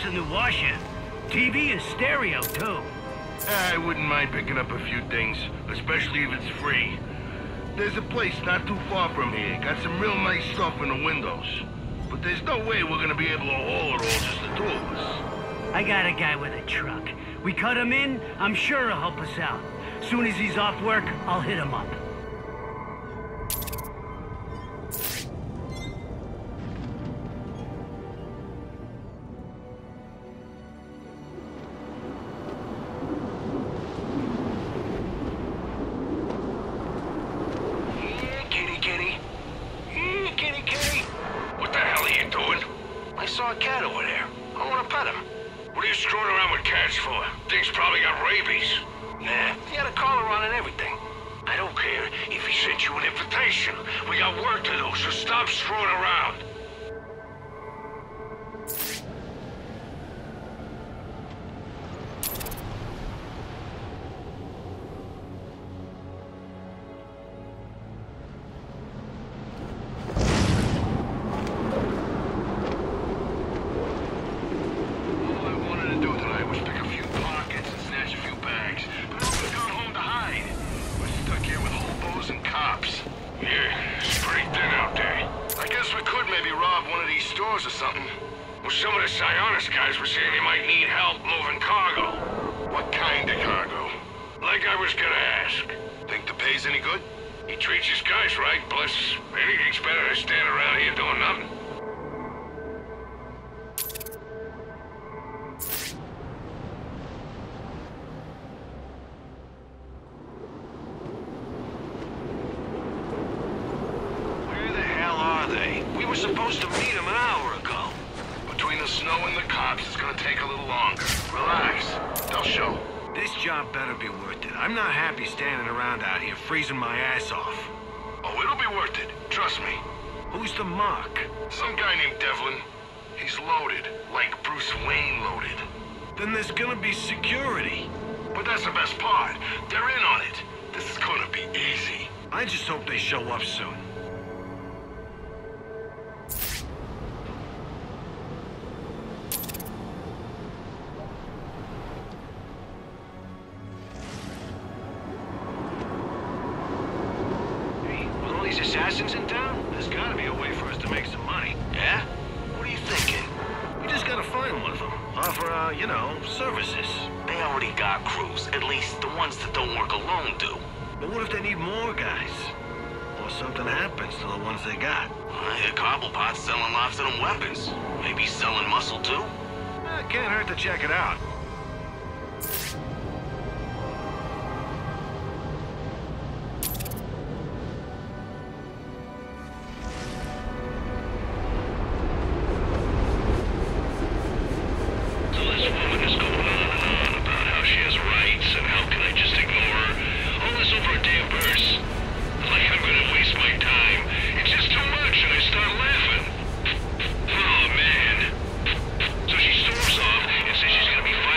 a new washer. TV and stereo, too. I wouldn't mind picking up a few things, especially if it's free. There's a place not too far from here. Got some real nice stuff in the windows. But there's no way we're gonna be able to haul it all, just the two of us. I got a guy with a truck. We cut him in, I'm sure he'll help us out. Soon as he's off work, I'll hit him up. I saw a cat over there. I want to pet him. What are you screwing around with cats for? Thing's probably got rabies. Nah, he had a collar on and everything. I don't care if he sent you an invitation. We got work to do, so stop screwing around. Or something. Well, some of the Sionis guys were saying they might need help moving cargo. What kind of cargo? Like I was gonna ask. Think the pay's any good? He treats his guys right, plus anything's better than standing around here doing nothing. Where the hell are they? We were supposed to meet them an hour ago. Between the snow and the cops, it's gonna take a little longer. Relax. They'll show. This job better be worth it. I'm not happy standing around out here freezing my ass off. Oh, it'll be worth it. Trust me. Who's the mark? Some guy named Devlin. He's loaded, like Bruce Wayne loaded. Then there's gonna be security. But that's the best part. They're in on it. This is gonna be easy. I just hope they show up soon. Assassins in town? There's gotta be a way for us to make some money. Yeah? What are you thinking? We just gotta find one of them. Offer, you know, services. They already got crews. At least the ones that don't work alone do. But what if they need more guys? Or something happens to the ones they got? I hear Cobblepot's selling lots of them weapons. Maybe selling muscle too? Can't hurt to check it out. So she storms off and says she's gonna be fighting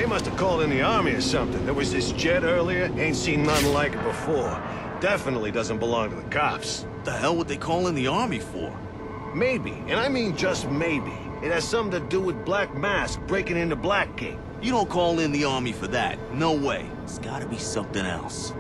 must have called in the army or something. There was this jet earlier, ain't seen nothing like it before. Definitely doesn't belong to the cops. The hell would they call in the army for? Maybe, and I mean just maybe, it has something to do with Black Mask breaking into Blackgate. You don't call in the army for that. No way. It's gotta be something else.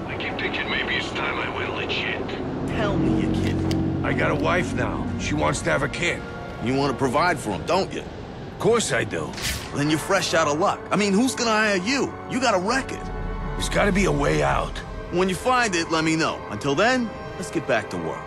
I keep thinking maybe it's time I went legit. Tell me, you kid. I got a wife now. She wants to have a kid. You want to provide for him, don't you? Of course I do. Then you're fresh out of luck. I mean, who's gonna hire you? You got a record. There's gotta be a way out. When you find it, let me know. Until then, let's get back to work.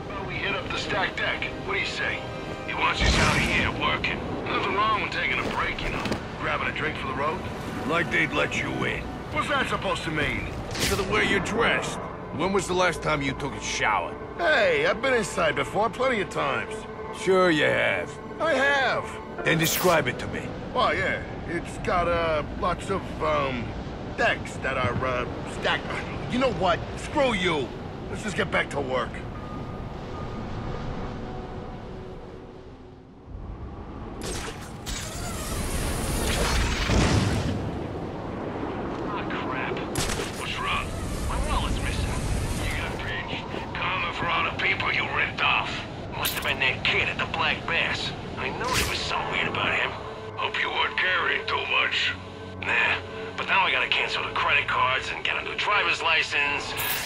Well, we hit up the stack deck. What do you say? He wants us out here working. Nothing wrong with taking a break, you know. Grabbing a drink for the road? Like they'd let you in. What's that supposed to mean? To the way you're dressed. When was the last time you took a shower? Hey, I've been inside before plenty of times. Sure you have. I have. Then describe it to me. Well, yeah. It's got, lots of, decks that are, stacked. You know what? Screw you. Let's just get back to work.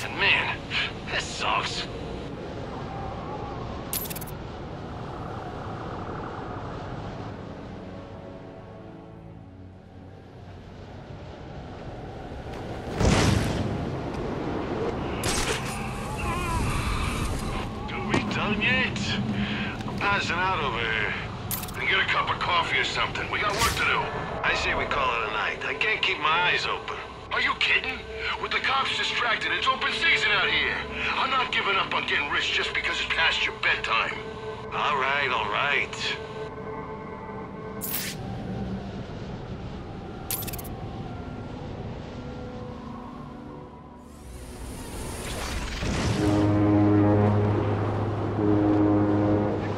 And man, this sucks. Are we done yet? I'm passing out over here. Then get a cup of coffee or something. We got work to do. I say we call it a night. I can't keep my eyes open. Are you kidding? With the cops distracted, it's open season out here. I'm not giving up on getting rich just because it's past your bedtime. All right, all right.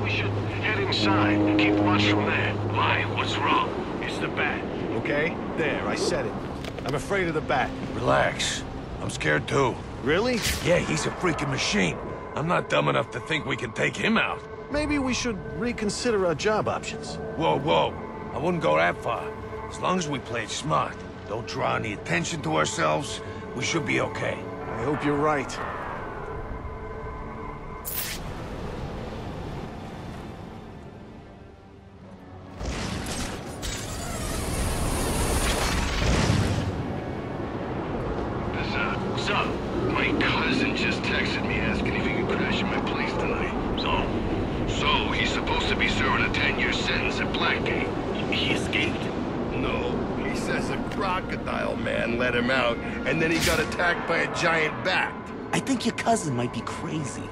We should head inside and keep watch from there. Why? What's wrong? It's the bat, okay? There, I said it. I'm afraid of the bat. Relax. I'm scared too. Really? Yeah, he's a freaking machine. I'm not dumb enough to think we can take him out. Maybe we should reconsider our job options. Whoa, whoa. I wouldn't go that far. As long as we play it smart, don't draw any attention to ourselves, we should be okay. I hope you're right. What's up? My cousin just texted me asking if he could crash at my place tonight. So he's supposed to be serving a 10-year sentence at Blackgate. He escaped? No, he says a crocodile man let him out, and then he got attacked by a giant bat. I think your cousin might be crazy.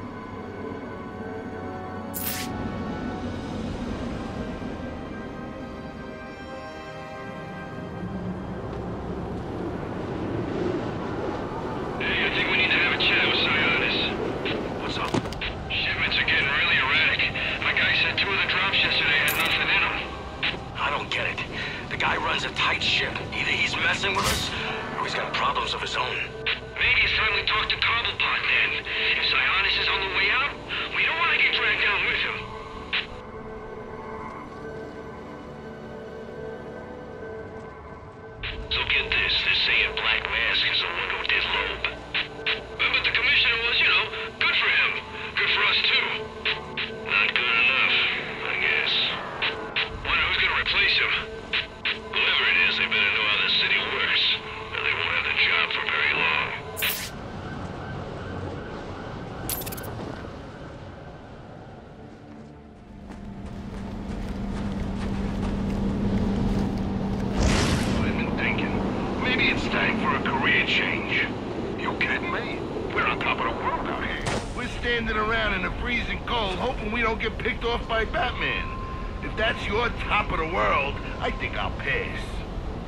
standing around in the freezing cold hoping we don't get picked off by Batman. If that's your top of the world, I think I'll pass.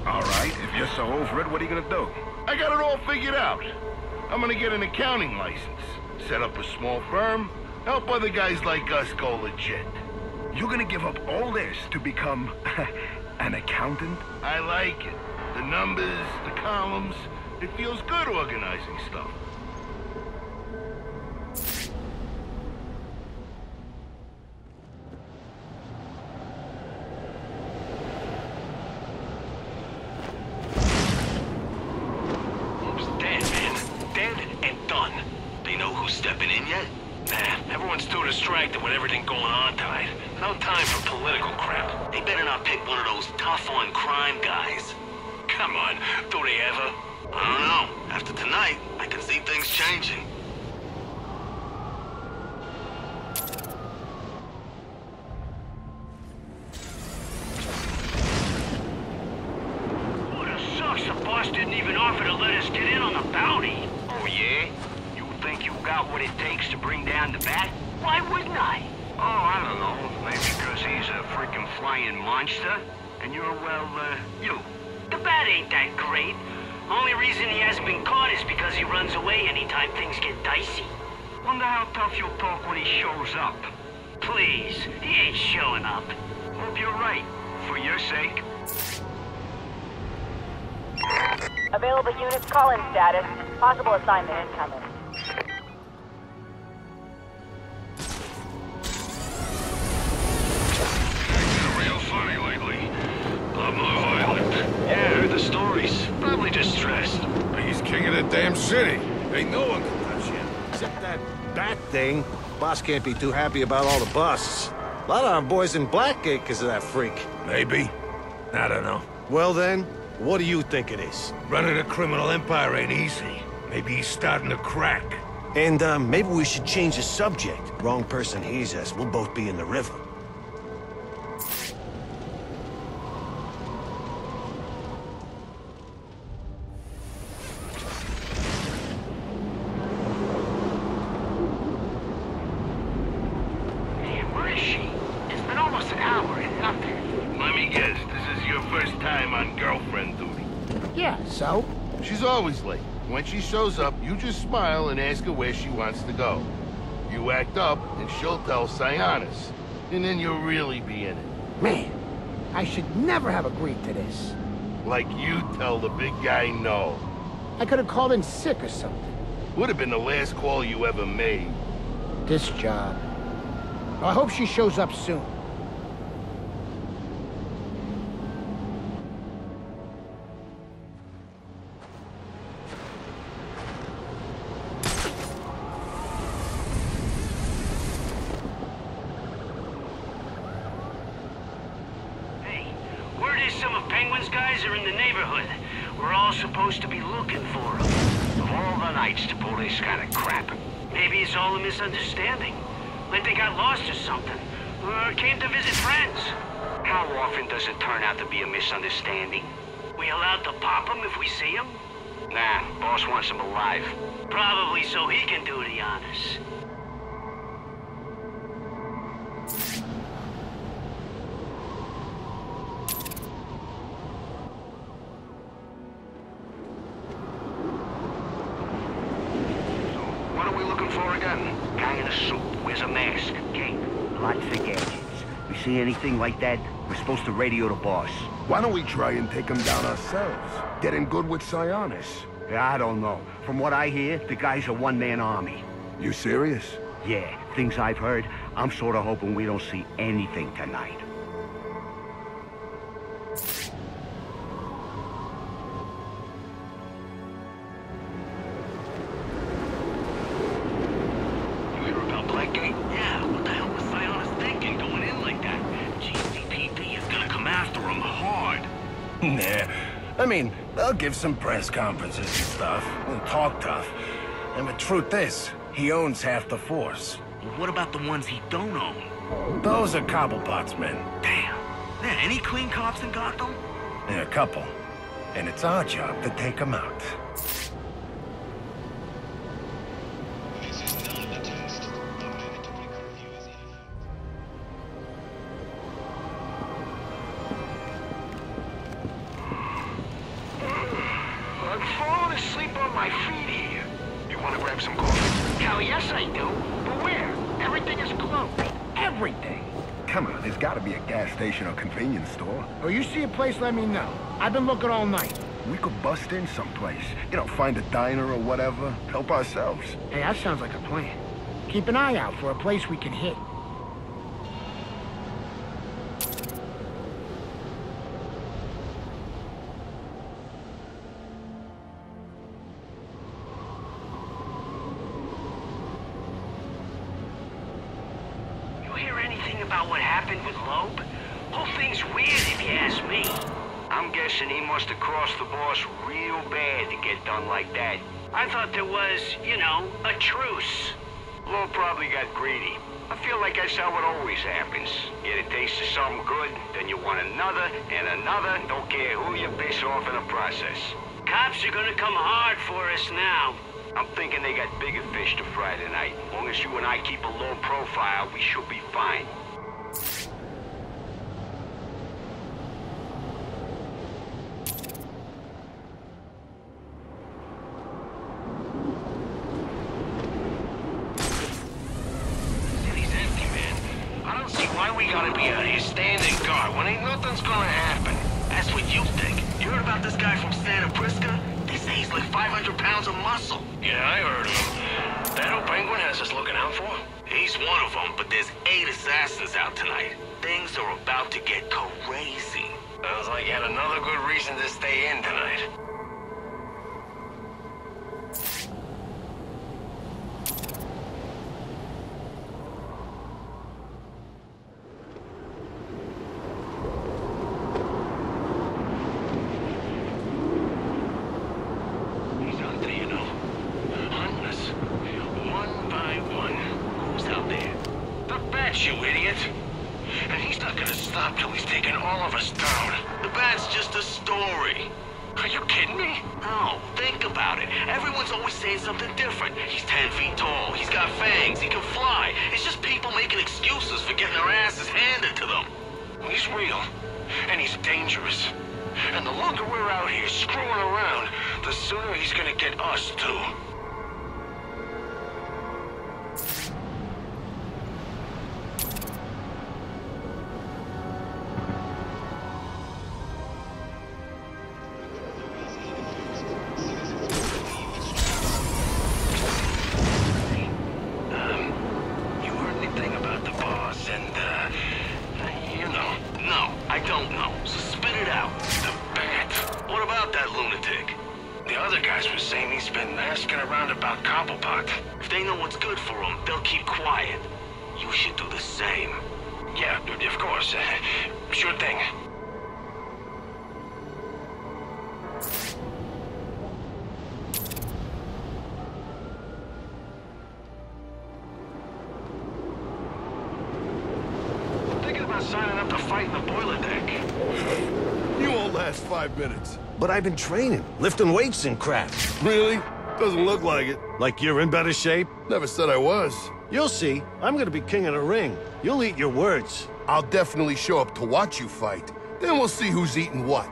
All right, if you're so over it, what are you gonna do? I got it all figured out. I'm gonna get an accounting license, set up a small firm, help other guys like us go legit. You're gonna give up all this to become an accountant? I like it. The numbers, the columns, it feels good organizing stuff. Stepping in yet? Nah, everyone's too distracted with everything going on tonight. No time for political crap. They better not pick one of those tough-on-crime guys. Come on, do they ever? I don't know. After tonight, I can see things changing. Would've sucks the boss didn't even offer to let us get in on the bounty. Oh, yeah? Think you got what it takes to bring down the Bat? Why wouldn't I? Oh, I don't know. Maybe because he's a freaking flying monster, and you're, well, you. The Bat ain't that great. Only reason he hasn't been caught is because he runs away anytime things get dicey. Wonder how tough you'll talk when he shows up. Please, he ain't showing up. Hope you're right, for your sake. Available units call-in status. Possible assignment incoming. Funny lately. I'm more violent. Yeah, I heard the stories. Probably just stressed. He's king of the damn city. Ain't no one can touch him. Except that bat thing. Boss can't be too happy about all the busts. A lot of our boys in Blackgate because of that freak. Maybe. I don't know. Well then, what do you think it is? Running a criminal empire ain't easy. Maybe he's starting to crack. And, maybe we should change the subject. Wrong person hears us, we'll both be in the river. So? She's always late. When she shows up, you just smile and ask her where she wants to go. You act up, and she'll tell Sionis. And then you'll really be in it. Man, I should never have agreed to this. Like you tell the big guy no. I could have called in sick or something. Would have been the last call you ever made. This job. I hope she shows up soon. Supposed to be looking for him. Of all the nights to pull this kind of crap. Maybe it's all a misunderstanding. Like they got lost or something. Or came to visit friends. How often does it turn out to be a misunderstanding? We allowed to pop him if we see him? Nah, boss wants him alive. Probably so he can do the honors. Guy in a suit, wears a mask, cape, lots of gadgets. We see anything like that, we're supposed to radio the boss. Why don't we try and take him down ourselves? Get in good with Sionis. I don't know. From what I hear, the guy's a one-man army. You serious? Yeah, things I've heard, I'm sort of hoping we don't see anything tonight. Nah. I mean, they'll give some press conferences and stuff, and talk tough. And the truth is, he owns half the force. What about the ones he don't own? Those are Cobblepot's men. Damn. There any clean cops in Gotham? Yeah, a couple. And it's our job to take them out. This is not a test. my feet here. You want to grab some coffee? Hell yes I do. But where? Everything is closed. Everything. Come on, there's gotta be a gas station or convenience store. Oh, you see a place, let me know. I've been looking all night. We could bust in someplace. You know, find a diner or whatever. Help ourselves. Hey, that sounds like a plan. Keep an eye out for a place we can hit. About what happened with Loeb? Whole thing's weird if you ask me. I'm guessing he must have crossed the boss real bad to get done like that. I thought there was, you know, a truce. Loeb probably got greedy. I feel like that's how it always happens. Get a taste of something good, then you want another and another. Don't care who you piss off in the process. Cops are gonna come hard for us now. I'm thinking they got bigger fish to fry tonight. As long as you and I keep a low profile, we should be fine. City's empty, man. I don't see why we gotta be out here standing guard when ain't nothing's gonna happen. That's what you think. You heard about this guy from Santa Prisca? They say he's like 500 pounds of muscle. Yeah, I heard of him. That old penguin has us looking out for? He's one of them, but there's 8 assassins out tonight. Things are about to get crazy. Sounds like yet another good reason to stay in tonight. He's out there, you know. Hunting us. One by one. Who's out there? The Bat, you idiot! And he's not gonna stop till he's taken all of us down. The Bat's just a story. Are you kidding me? No, think about it. Everyone's always saying something different. He's 10 feet tall, he's got fangs, he can fly. It's just people making excuses for getting their asses handed to them. He's real, and he's dangerous. And the longer we're out here screwing around, the sooner he's gonna get us, too. You heard anything about the boss and, you know? No, I don't know. So spit it out. The Bat. What about that lunatic? The other guys were saying he's been asking around about Cobblepot. If they know what's good for them, they'll keep quiet. You should do the same. Yeah, of course. Sure thing. Thinking about signing up to fight in the boiler deck. You won't last 5 minutes. But I've been training, lifting weights and crap. Really? Doesn't look like it. Like you're in better shape? Never said I was. You'll see. I'm gonna be king of the ring. You'll eat your words. I'll definitely show up to watch you fight. Then we'll see who's eating what.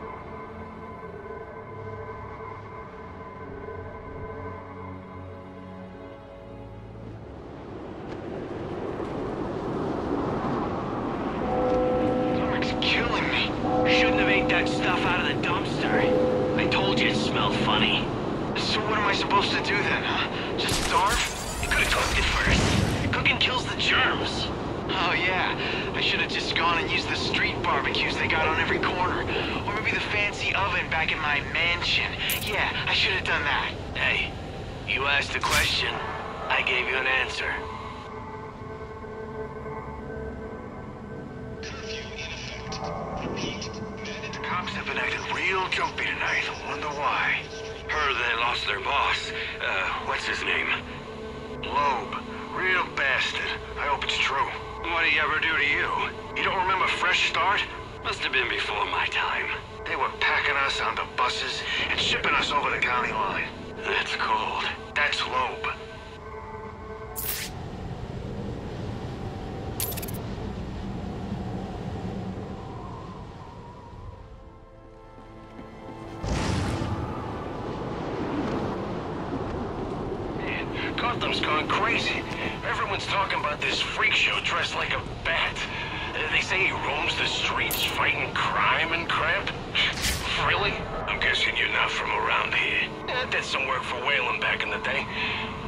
Stomach's killing me. Shouldn't have ate that stuff out of the dumpster. I told you it smelled funny. So what am I supposed to do then, huh? Just starve? You could have cooked it first. Cooking kills the germs. Oh yeah, I should have just gone and used the street barbecues they got on every corner. Or maybe the fancy oven back in my mansion. Yeah, I should have done that. Hey, you asked a question. I gave you an answer. The cops have been acting real jumpy tonight. Wonder why. Heard they lost their boss. What's his name? Loeb. Real bastard. I hope it's true. What'd he ever do to you? You don't remember Fresh Start? Must have been before my time. They were packing us onto buses and shipping us over the county line. That's cold. That's Loeb. Gotham's gone crazy. Everyone's talking about this freak show dressed like a bat. They say he roams the streets fighting crime and crap. Really? I'm guessing you're not from around here. I did some work for Whalen back in the day.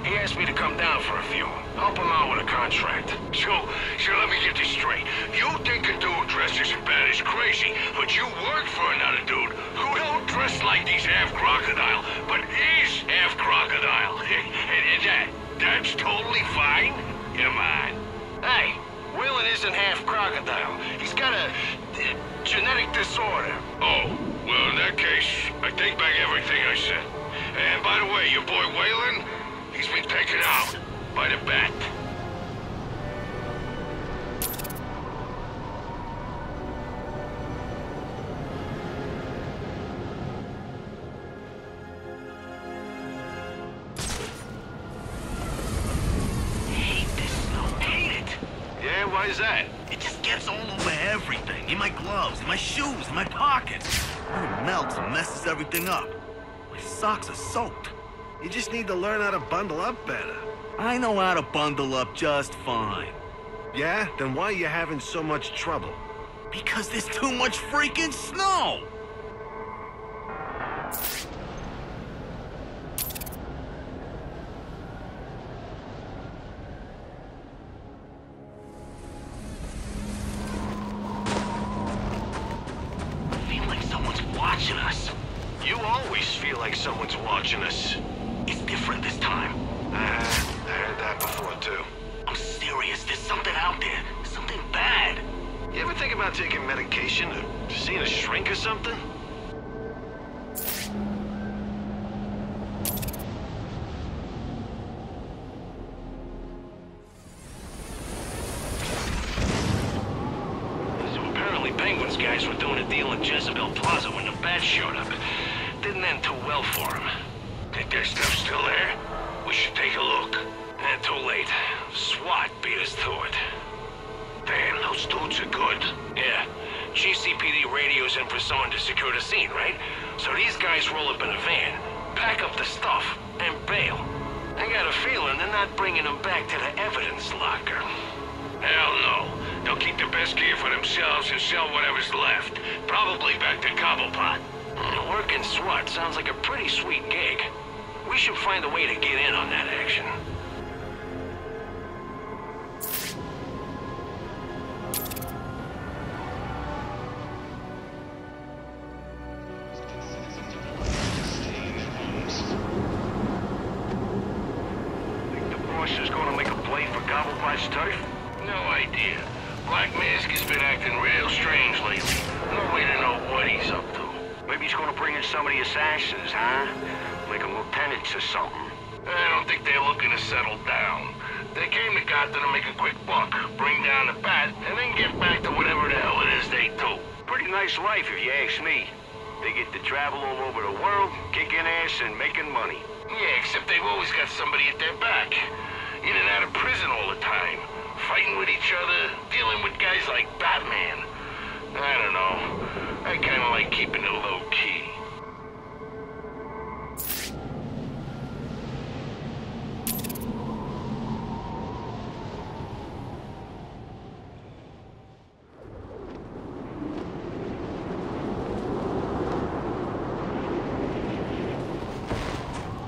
He asked me to come down for a few. Help him out with a contract. So let me get this straight. You think a dude dressed as bad is crazy, but you work for another dude who don't dress like he's half crocodile, but is half crocodile. And that's totally fine? Come on. Hey, Whalen isn't half crocodile. He's got a genetic disorder. Oh, well, in that case, I take back everything I said. And by the way, your boy Whalen, he's been taken out by the bat. Why is that? It just gets all over everything. In my gloves, in my shoes, in my pockets. And it melts and messes everything up. My socks are soaked. You just need to learn how to bundle up better. I know how to bundle up just fine. Yeah? Then why are you having so much trouble? Because there's too much freaking snow! Watching us. You always feel like someone's watching us. It's different this time. I heard that before, too. I'm serious. There's something out there. Something bad. You ever think about taking medication or seeing a shrink or something? Penguin's guys were doing a deal in Jezebel Plaza when the bats showed up. Didn't end too well for him. Think their stuff's still there? We should take a look. Too late. SWAT beat us to it. Damn, those dudes are good. Yeah. GCPD radios in for someone to secure the scene, right? So these guys roll up in a van, pack up the stuff, and bail. I got a feeling they're not bringing them back to the evidence locker. Hell no. They'll keep the best gear for themselves and sell whatever's left. Probably back to Cobblepot. Working SWAT sounds like a pretty sweet gig. We should find a way to get in on that action. Think the boss is gonna make a play for Cobblepot's turf? No idea. Black Mask has been acting real strange lately. No way to know what he's up to. Maybe he's gonna bring in some of the assassins, huh? Make them lieutenants or something. I don't think they're looking to settle down. They came to Gotham to make a quick buck, bring down the bat, and then get back to whatever the hell it is they do. Pretty nice life if you ask me. They get to travel all over the world, kicking ass and making money. Yeah, except they've always got somebody at their back. In and out of prison all the time. Fighting with each other, dealing with guys like Batman. I don't know. I kinda like keeping it low-key.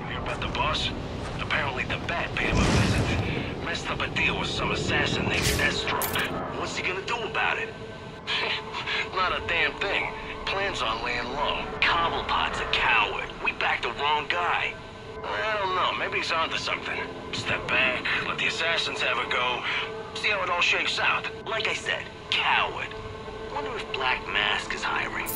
You hear about the boss? Apparently the Bat paid him a visit. Messed up a deal with some assassin named Deathstroke. What's he gonna do about it? Not a damn thing. Plans on laying low. Cobblepot's a coward. We backed the wrong guy. I don't know. Maybe he's onto something. Step back, let the assassins have a go. See how it all shakes out. Like I said, coward. Wonder if Black Mask is hiring.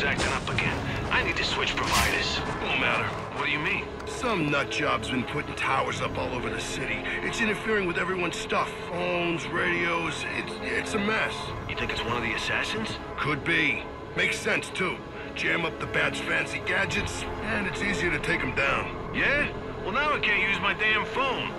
Acting up again. I need to switch providers. No matter. What do you mean? Some nut job's been putting towers up all over the city. It's interfering with everyone's stuff. Phones, radios. It's a mess. You think it's one of the assassins? Could be. Makes sense, too. jam up the Bat's fancy gadgets, and it's easier to take him down. Yeah? Well, now I can't use my damn phone.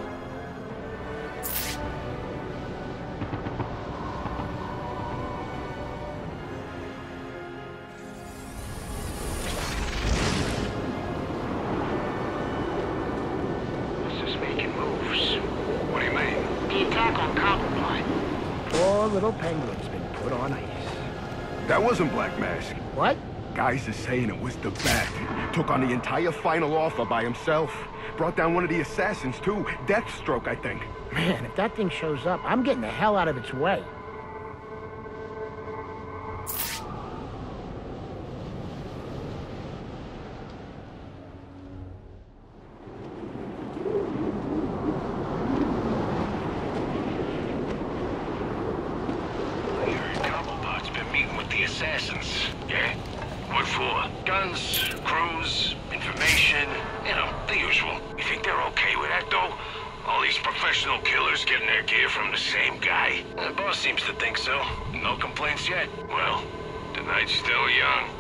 This is making moves. What do you mean? The attack on Columbine. Poor little penguin's been put on ice. That wasn't Black Mask. What? Guys are saying it was the Bat. Took on the entire final offer by himself. Brought down one of the assassins, too. Deathstroke, I think. Man, if that thing shows up, I'm getting the hell out of its way. Cobblepot's been meeting with the assassins. Yeah? What for? Guns, crews, information, you know, the usual. You think they're okay with that, though? All these professional killers getting their gear from the same guy? The boss seems to think so. No complaints yet. Well, the night's still young.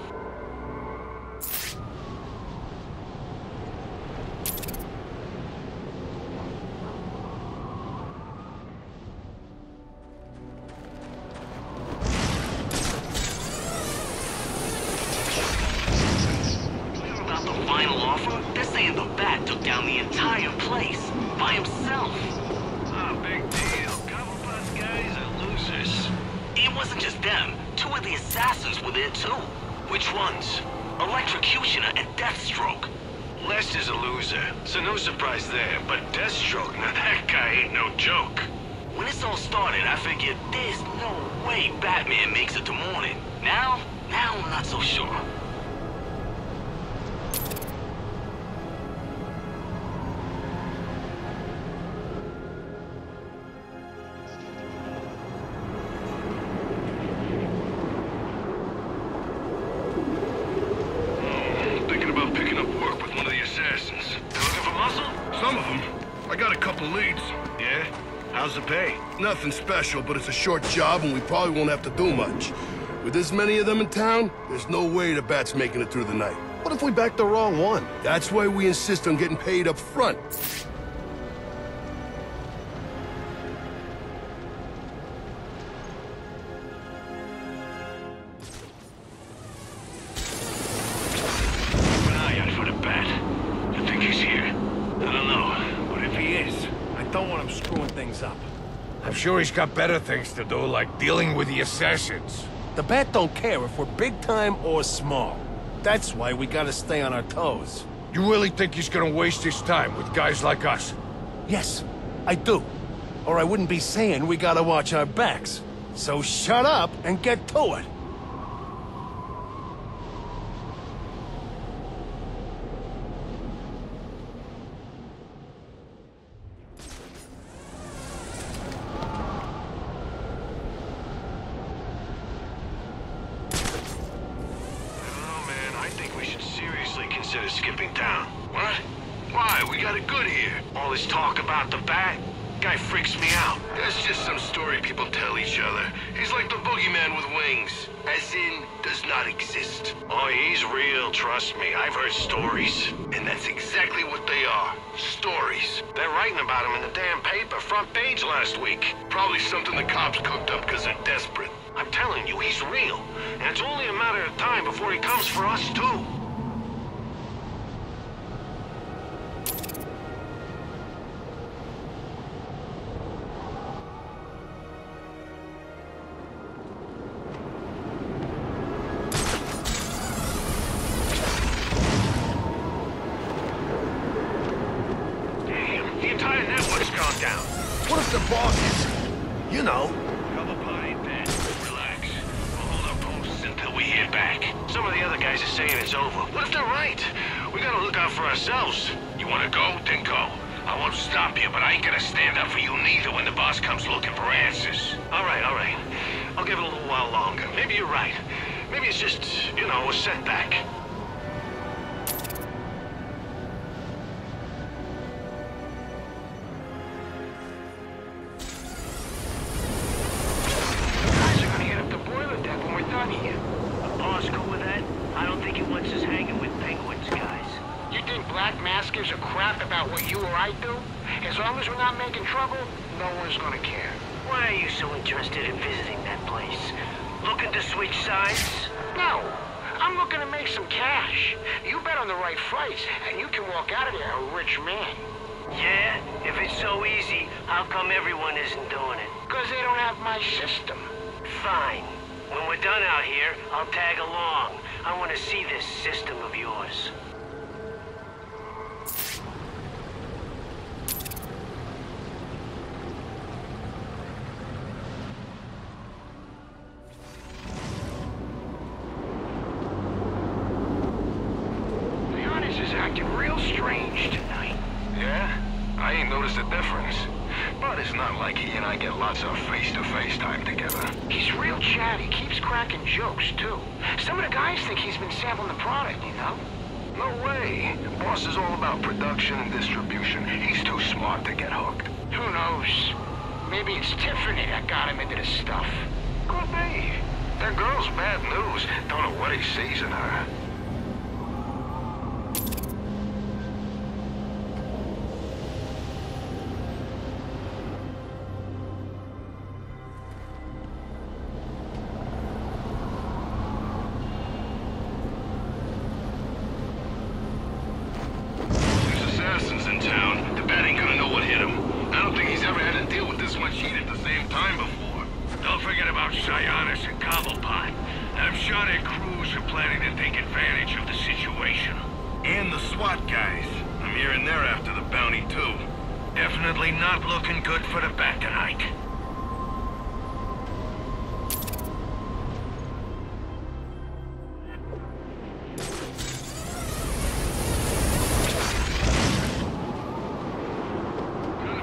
About the final offer? They're saying the Bat took down the entire place by himself. Ah, big deal. Cobblepot's guys are losers. It wasn't just them. Two of the assassins were there too. Which ones? Electrocutioner and Deathstroke. Lester's a loser, so no surprise there. But Deathstroke, now that guy ain't no joke. When this all started, I figured there's no way Batman makes it to morning. Now I'm not so sure. Thinking about picking up work with one of the assassins. You looking for muscle? Some of them. I got a couple leads. Yeah? How's the pay? Nothing special, but it's a short job and we probably won't have to do much. With this many of them in town, there's no way the Bat's making it through the night. What if we backed the wrong one? That's why we insist on getting paid up front. Keep an eye out for the Bat. You think he's here? I don't know, but if he is, I don't want him screwing things up. I'm sure he's got better things to do, like dealing with the assassins. The Bat don't care if we're big time or small. That's why we gotta stay on our toes. You really think he's gonna waste his time with guys like us? Yes, I do. Or I wouldn't be saying we gotta watch our backs. So shut up and get to it. I think we should seriously consider skipping town. What? Why? We got it good here. All this talk about the Bat, guy freaks me out. That's just some story people tell each other. He's like the boogeyman with wings. As in, does not exist. Oh, he's real, trust me. I've heard stories. And that's exactly what they are. Stories. They're writing about him in the damn paper, front page last week. Probably something the cops cooked up because they're desperate. I'm telling you, he's real. And it's only a matter of time before he comes for us, too. Damn, the entire network's gone down. What if the boss is, you know... Cobblepot ain't dead. Relax. We'll hold our posts until we hear back. Some of the other guys are saying it's over. What if they're right? We gotta look out for ourselves. You wanna go? Then go. I won't stop you, but I ain't gonna stand up for you neither when the boss comes looking for answers. All right. I'll give it a little while longer. Maybe you're right. Maybe it's just, you know, a setback. Guys are gonna hit up the boiler deck when we're done here. The boss cool with that? I don't think what you or I do, as long as we're not making trouble, no one's gonna care. Why are you so interested in visiting that place? Looking to switch sides? No, I'm looking to make some cash. You bet on the right fights, and you can walk out of there a rich man. Yeah? If it's so easy, how come everyone isn't doing it? Because they don't have my system. Fine. When we're done out here, I'll tag along. I want to see this system of yours. Leonis is acting real strange tonight. Yeah? I ain't noticed a difference. But it's not like he and I get lots of face-to-face time together. He's real chatty, keeps cracking jokes, too. Some of the guys think he's been sampling the product, you know? No way. Boss is all about production and distribution. He's too smart to get hooked. Who knows? Maybe it's Tiffany that got him into this stuff. Could be. That girl's bad news. Don't know what he sees in her. Definitely not looking good for the bat tonight.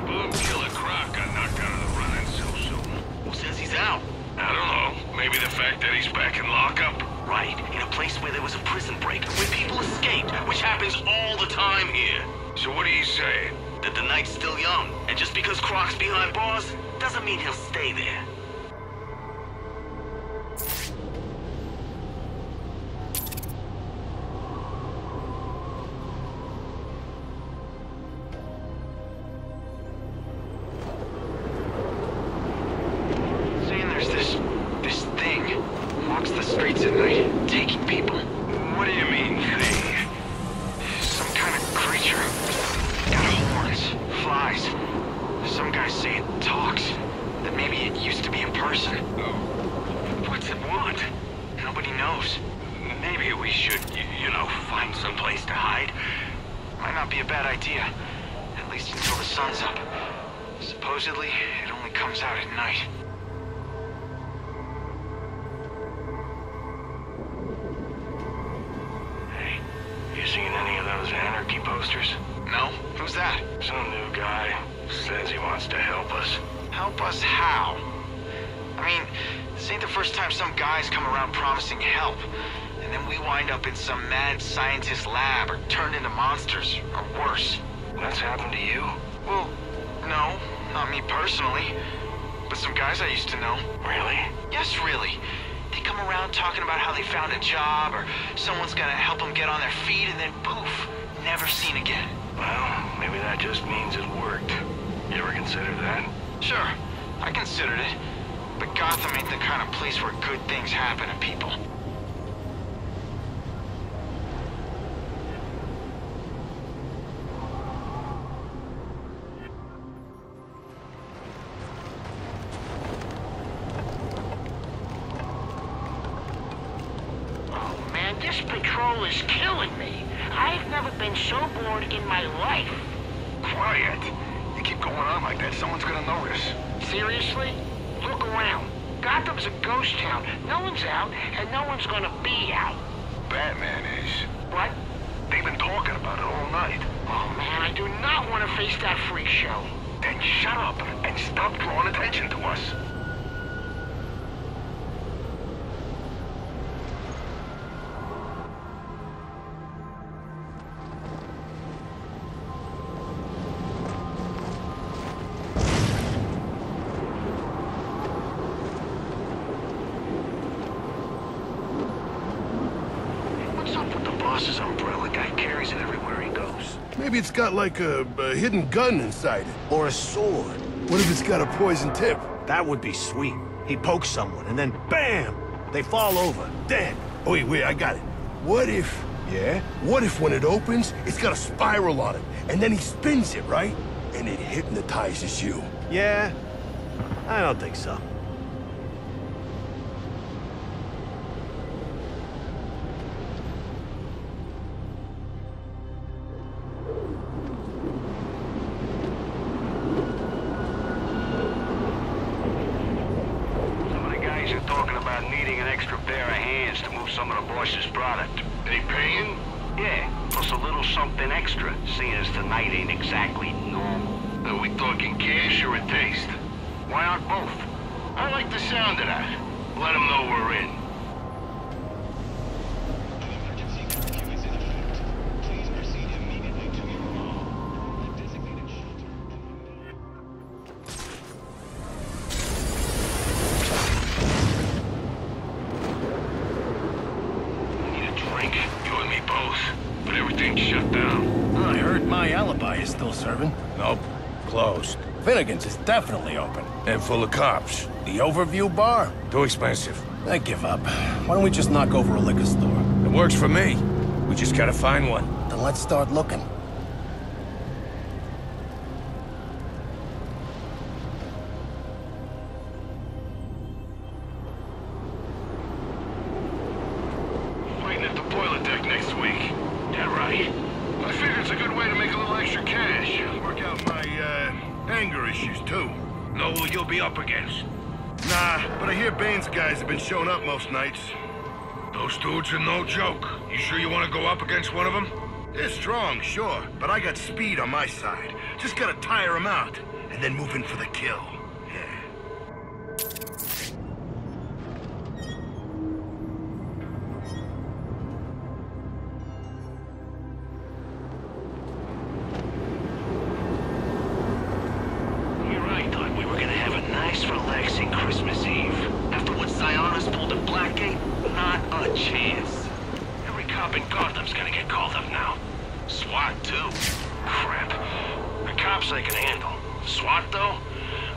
Boom, Killer Croc got knocked out of the run-in so soon. Who says he's out? I don't know. Maybe the fact that he's back in lockup. Right, in a place where there was a prison break, where people escaped, which happens all the time here. So what are you saying? That the night's still young, and just because Croc's behind bars, doesn't mean he'll stay there. Saying there's this thing walks the streets at night, taking people. What do you mean, thing? Some kind of creature. Got horns, flies. Some guys say it talks. That maybe it used to be a person. What's it want? Nobody knows. Maybe we should, you know, find some place to hide. Might not be a bad idea. At least until the sun's up. Supposedly, it only comes out at night. Hey, you seen any of those anarchy posters? No? Who's that? Some new guy. Says he wants to help us. Help us how? I mean, this ain't the first time some guys come around promising help. And then we wind up in some mad scientist lab or turned into monsters, or worse. That's happened to you? Well, no, not me personally. But some guys I used to know. Really? Yes, really. They come around talking about how they found a job, or someone's gonna help them get on their feet, and then poof, never seen again. Well, maybe that just means it worked. You ever consider that? Sure, I considered it. But Gotham ain't the kind of place where good things happen to people. Oh man, this patrol is killing me. I've never been so bored in my life. Quiet. You keep going on like that, someone's gonna notice. Seriously? Look around. Gotham's a ghost town. No one's out, and no one's gonna be out. Batman is. What? They've been talking about it all night. Oh man, I do not want to face that freak show. Then shut up and stop drawing attention to us. What's up with the boss's umbrella? Guy carries it everywhere he goes. Maybe it's got like a hidden gun inside it. Or a sword. What if it's got a poison tip? That would be sweet. He pokes someone, and then BAM! They fall over, dead. Oh, wait, I got it. What if... Yeah? What if when it opens, it's got a spiral on it, and then he spins it, right? And it hypnotizes you. Yeah? I don't think so. Some of the boss's product. They paying? Yeah, plus a little something extra, seeing as tonight ain't exactly normal. Are we talking cash or a taste? Why not both? I like the sound of that. Let them know we're in. Still serving? Nope. Closed. Finnegan's is definitely open. And full of cops. The Overview Bar? Too expensive. I give up. Why don't we just knock over a liquor store? It works for me. We just gotta find one. Then let's start looking. Fighting at the boiler deck next week. That right? I figure it's a good way to make a little extra cash. Work out my, anger issues, too. Know who you'll be up against? Nah, but I hear Bane's guys have been showing up most nights. Those dudes are no joke. You sure you want to go up against one of them? They're strong, sure, but I got speed on my side. Just gotta tire them out, and then move in for the kill. Yeah. Relaxing Christmas Eve. After what Sionis pulled at Blackgate, not a chance. Every cop in Gotham's gonna get called up now. SWAT, too. Crap. The cops I can handle. SWAT, though?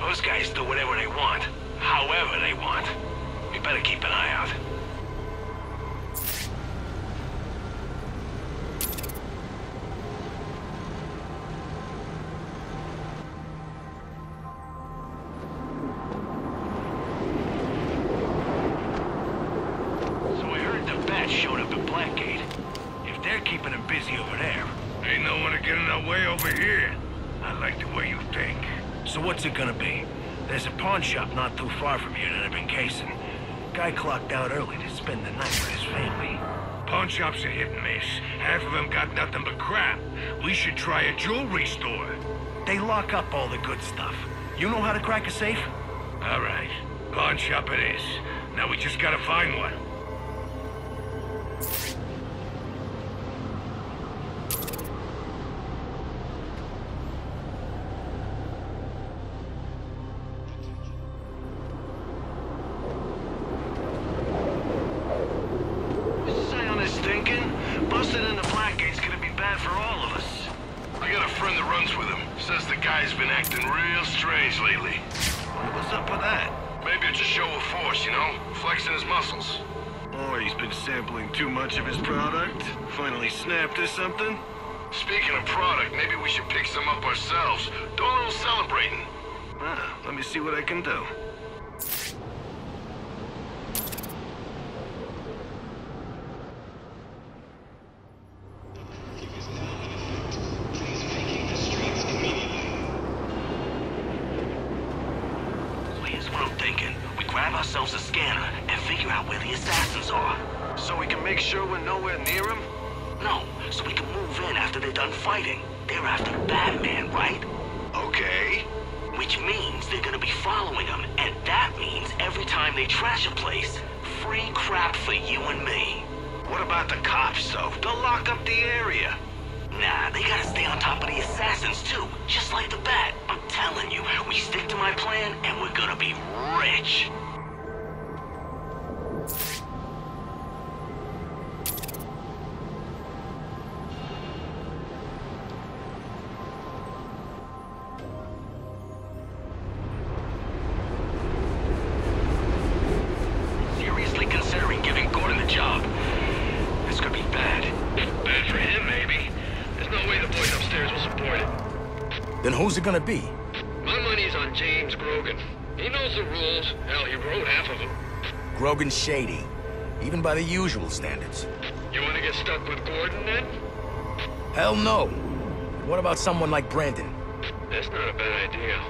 Those guys do whatever they want. However they want. We better keep an eye out. Showed up at Blackgate. If they're keeping him busy over there... Ain't no one to get in our way over here. I like the way you think. So what's it gonna be? There's a pawn shop not too far from here that I've been casing. Guy clocked out early to spend the night with his family. Pawn shops are hit and miss. Half of them got nothing but crap. We should try a jewelry store. They lock up all the good stuff. You know how to crack a safe? All right. Pawn shop it is. Now we just gotta find one. Busting into Blackgate's gonna be bad for all of us. I got a friend that runs with him. Says the guy's been acting real strange lately. What's up with that? Maybe it's a show of force, you know? Flexing his muscles. Or he's been sampling too much of his product? Finally snapped or something? Speaking of product, maybe we should pick some up ourselves. Do a little celebrating. Let me see what I can do. Grab ourselves a scanner and figure out where the assassins are. So we can make sure we're nowhere near them? No, so we can move in after they're done fighting. They're after Batman, right? Okay. Which means they're gonna be following him, and that means every time they trash a place, free crap for you and me. What about the cops, though? They'll lock up the area. Nah, they gotta stay on top of the assassins, too. Just like the Bat. I'm telling you, we stick to my plan, and we're gonna be rich. Then who's it gonna be? My money's on James Grogan. He knows the rules. Hell, he wrote half of them. Grogan's shady, even by the usual standards. You want to get stuck with Gordon, then? Hell no. What about someone like Brandon? That's not a bad idea.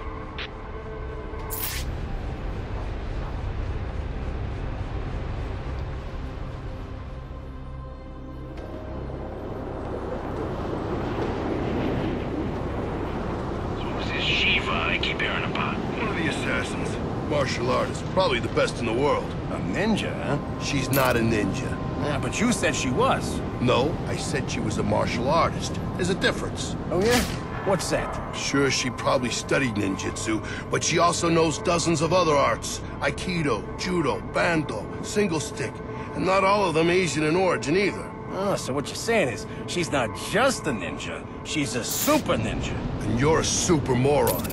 I keep hearing about. One of the assassins. Martial artist. Probably the best in the world. A ninja, huh? She's not a ninja. Yeah, but you said she was. No, I said she was a martial artist. There's a difference. Oh, yeah? What's that? Sure, she probably studied ninjutsu, but she also knows dozens of other arts. Aikido, judo, bando, single stick. And not all of them Asian in origin either. Oh, so what you're saying is, she's not just a ninja, she's a super ninja. And you're a super moron.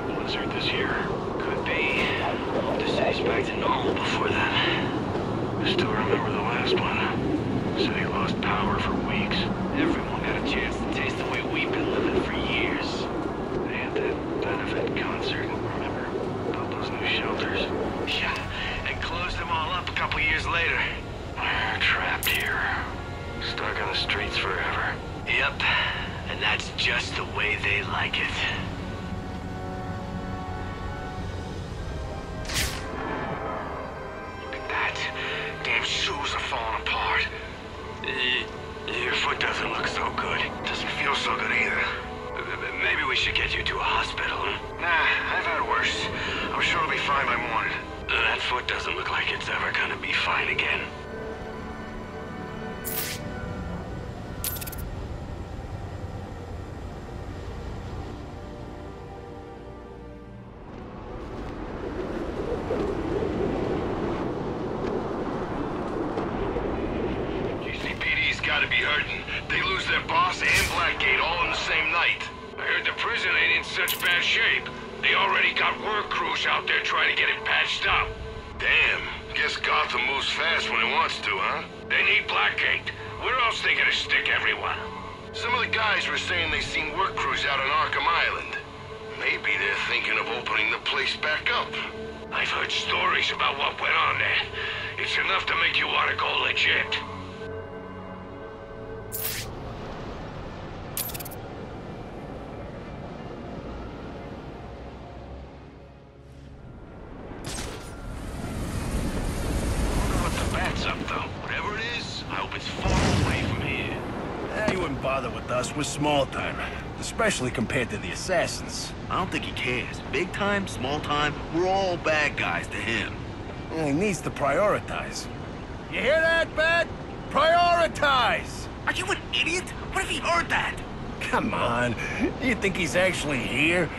Blizzard this year. Could be. The city's back to normal before that. I still remember the last one. The city lost power for weeks. Everyone got a chance to taste the way we've been living for years. They had that benefit concert, remember? Built those new shelters. Yeah, and closed them all up a couple years later. We're trapped here. Stuck on the streets forever. Yep, and that's just the way they like it. Look at that. Damn shoes are falling apart. Your foot doesn't look so good. Doesn't feel so good either. Maybe we should get you to a hospital. Nah, I've had worse. I'm sure it'll be fine by morning. That foot doesn't look like it's ever gonna be fine again. Gotta be hurting. They lose their boss and Blackgate all in the same night. I heard the prison ain't in such bad shape. They already got work crews out there trying to get it patched up. Damn. Guess Gotham moves fast when it wants to, huh? They need Blackgate. Where else they gonna stick everyone? Some of the guys were saying they seen work crews out on Arkham Island. Maybe they're thinking of opening the place back up. I've heard stories about what went on there. It's enough to make you want to go legit. We're small time, especially compared to the assassins. I don't think he cares. Big time, small time, we're all bad guys to him. Yeah, he needs to prioritize. You hear that, Bat? Prioritize! Are you an idiot? What if he heard that? Come on. Do you think he's actually here?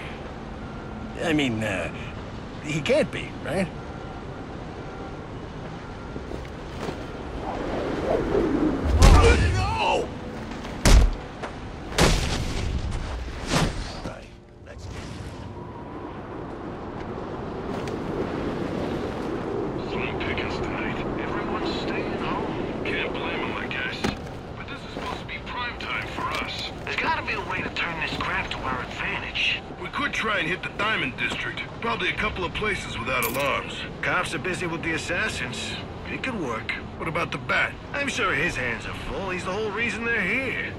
I mean, he can't be, right? Probably a couple of places without alarms. Cops are busy with the assassins. It could work. What about the Bat? I'm sure his hands are full. He's the whole reason they're here.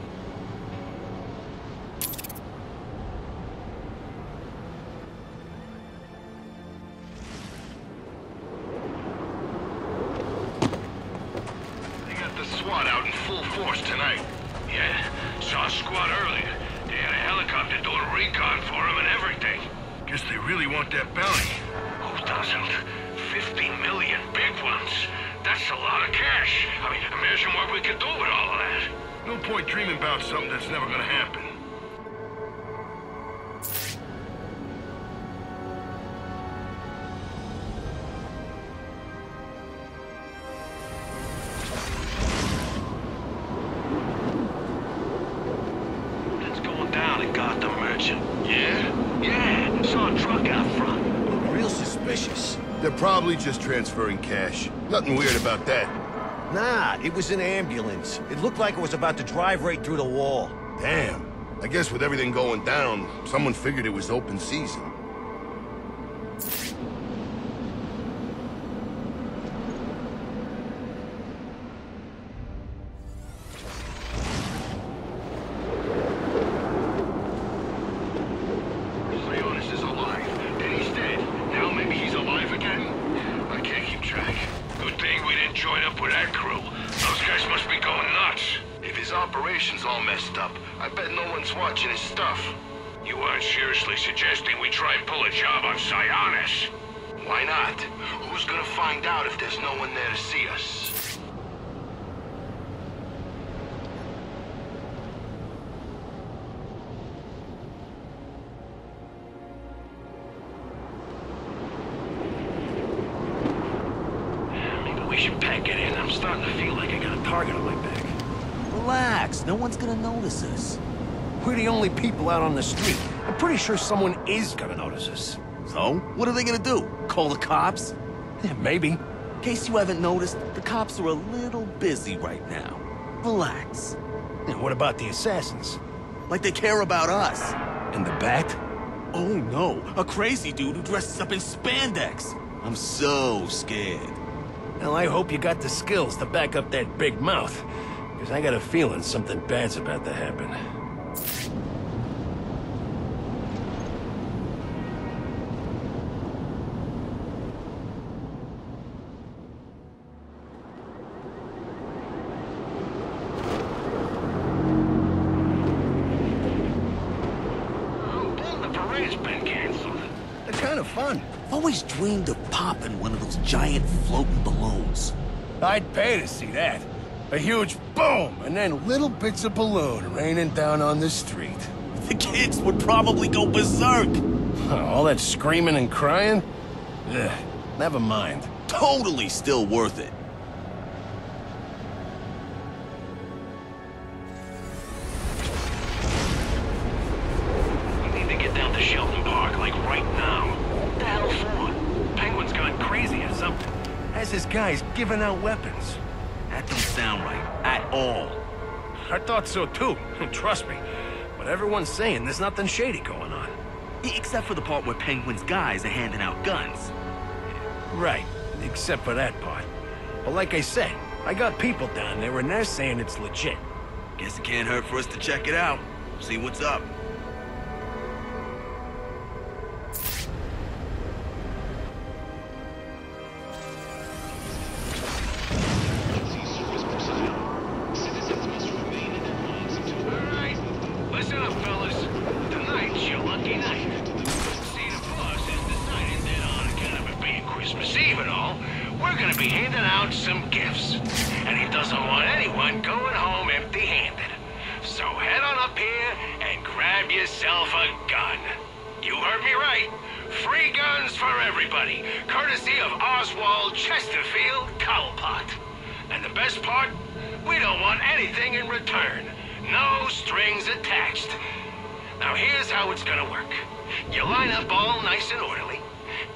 They got the SWAT out in full force tonight. Yeah, saw a squad earlier. They had a helicopter doing a recon for him and everything. Guess they really want that bounty. Who doesn't? 50 million big ones. That's a lot of cash. I mean, imagine what we could do with all of that. No point dreaming about something that's never gonna happen. It's going down at Gotham Merchant. Yeah? Yeah, saw a truck out front. Real suspicious. They're probably just transferring cash. Nothing weird about that. Nah, it was an ambulance. It looked like it was about to drive right through the wall. Damn. I guess with everything going down, someone figured it was open season. Sionis is alive, and he's dead. Now maybe he's alive again? I can't keep track. Good thing we didn't join up with that crew. Those guys must be going nuts. If his operation's all messed up, I bet no one's watching his stuff. You aren't seriously suggesting we try and pull a job on Sionis? Why not? Who's gonna find out if there's no one there to see us? Maybe we should pack it in. I'm starting to feel like I got a target on my back. Relax, no one's gonna notice us. We're the only people out on the street. I'm pretty sure someone is gonna notice us. So, what are they gonna do? Call the cops? Yeah, maybe. In case you haven't noticed, the cops are a little busy right now. Relax. Yeah, what about the assassins? Like they care about us. And the bat? Oh no, a crazy dude who dresses up in spandex. I'm so scared. Well, I hope you got the skills to back up that big mouth. Because I got a feeling something bad's about to happen. Fun. I've always dreamed of popping one of those giant floating balloons. I'd pay to see that. A huge boom, and then little bits of balloon raining down on the street. The kids would probably go berserk. All that screaming and crying? Ugh, never mind. Totally still worth it. We need to get down to Sheldon Park, like right now. What the hell for? Penguin's gone crazy or something. Has his guys giving out weapons? That don't sound right at all. I thought so too. Trust me. But everyone's saying there's nothing shady going on. Except for the part where Penguin's guys are handing out guns. Right, except for that part. But like I said, I got people down there and they're saying it's legit. Guess it can't hurt for us to check it out. See what's up. Some gifts, and he doesn't want anyone going home empty-handed. So head on up here and grab yourself a gun. You heard me right. Free guns for everybody, courtesy of Oswald Chesterfield Cowpot. And the best part, we don't want anything in return. No strings attached. Now here's how it's gonna work. You line up all nice and orderly.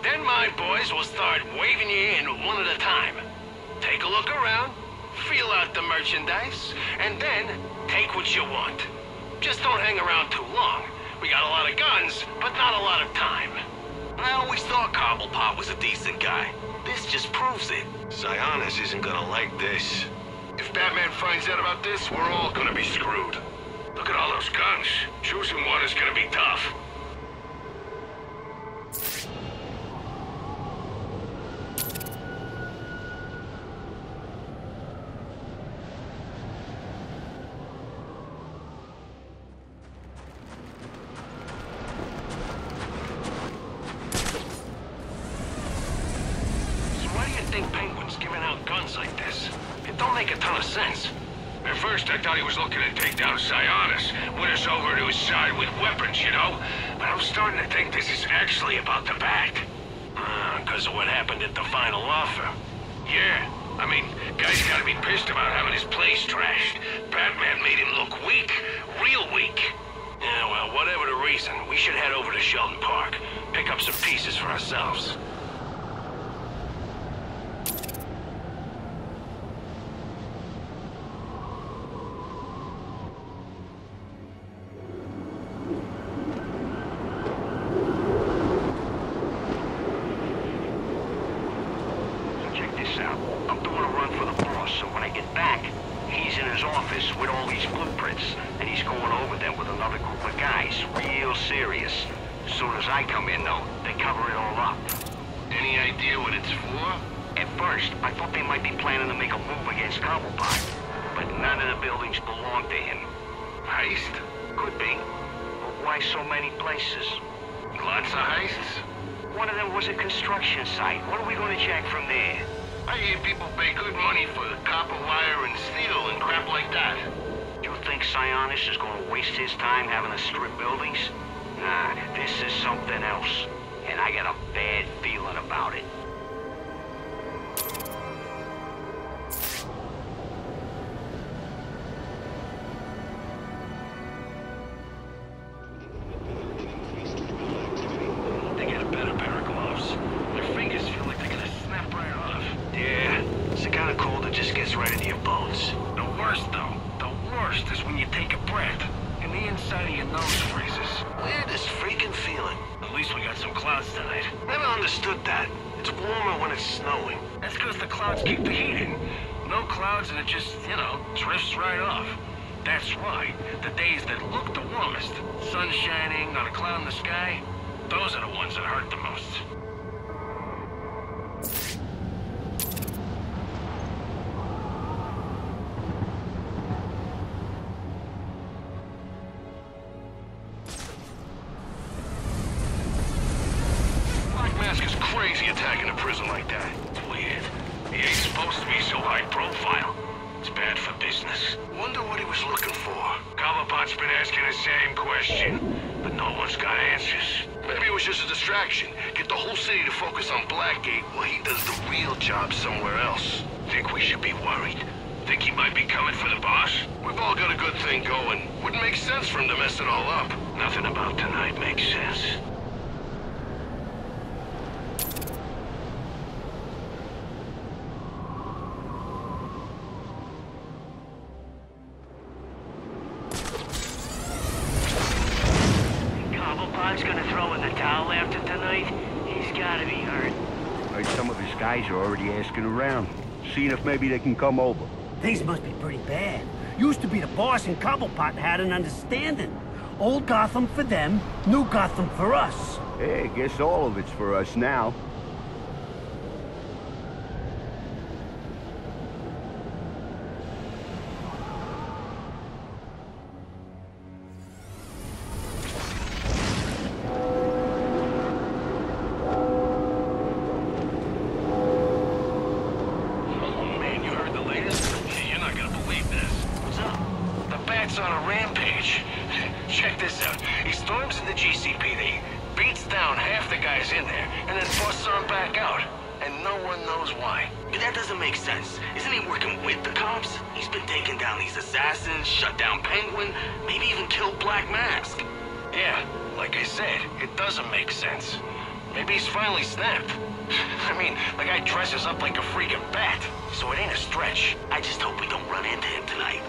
Then my boys will start waving you in one at a time. Take a look around, feel out the merchandise, and then take what you want. Just don't hang around too long. We got a lot of guns, but not a lot of time. I always thought Cobblepot was a decent guy. This just proves it. Sionis isn't gonna like this. If Batman finds out about this, we're all gonna be screwed. Look at all those guns. Choosing one is gonna be tough. At first, I thought he was looking to take down Sionis, win us over to his side with weapons, you know? But I'm starting to think this is actually about the bat. Because of what happened at the final offer. Yeah. I mean, guy's gotta be pissed about having his place trashed. Batman made him look weak. Real weak. Yeah, well, whatever the reason, we should head over to Sheldon Park. Pick up some pieces for ourselves. this out. I'm doing a run for the boss, so when I get back, he's in his office with all these blueprints, and he's going over them with another group of guys, real serious. As soon as I come in, though, they cover it all up. Any idea what it's for? At first, I thought they might be planning to make a move against Cobblepot, but none of the buildings belong to him. Heist? Could be, but why so many places? Lots of heists? One of them was a construction site. What are we going to check from there? I hear people pay good money for copper wire and steel and crap like that. You think Sionis is going to waste his time having to strip buildings? Nah, this is something else, and I got a bad feeling about it. And it just, drifts right off. That's why the days that look the warmest, sun shining, not a cloud in the sky, those are the ones that hurt the most. Black Mask is crazy attacking a prison like that. It's weird. He ain't supposed to be so high profile. It's bad for business. Wonder what he was looking for. Cobblepot's been asking the same question, but no one's got answers. Maybe it was just a distraction. Get the whole city to focus on Blackgate while he does the real job somewhere else. Think we should be worried? Think he might be coming for the boss? We've all got a good thing going. Wouldn't make sense for him to mess it all up. Nothing about tonight makes sense. Guys are already asking around, seeing if maybe they can come over. Things must be pretty bad. Used to be the boss and Cobblepot had an understanding. Old Gotham for them, new Gotham for us. Hey, I guess all of it's for us now. Maybe he's finally snapped. I mean, the guy dresses up like a freaking bat, so it ain't a stretch. I just hope we don't run into him tonight.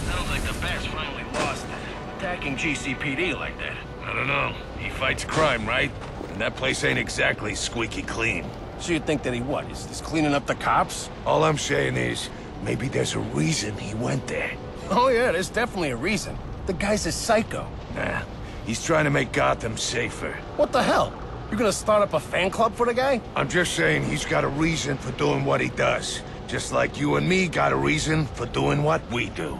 Sounds like the bat's finally lost it. Attacking GCPD like that. I don't know. He fights crime, right? And that place ain't exactly squeaky clean. So you think that he what? Is this cleaning up the cops? All I'm saying is, maybe there's a reason he went there. Oh yeah, there's definitely a reason. The guy's a psycho. Nah, he's trying to make Gotham safer. What the hell? You're gonna start up a fan club for the guy? I'm just saying he's got a reason for doing what he does. Just like you and me got a reason for doing what we do.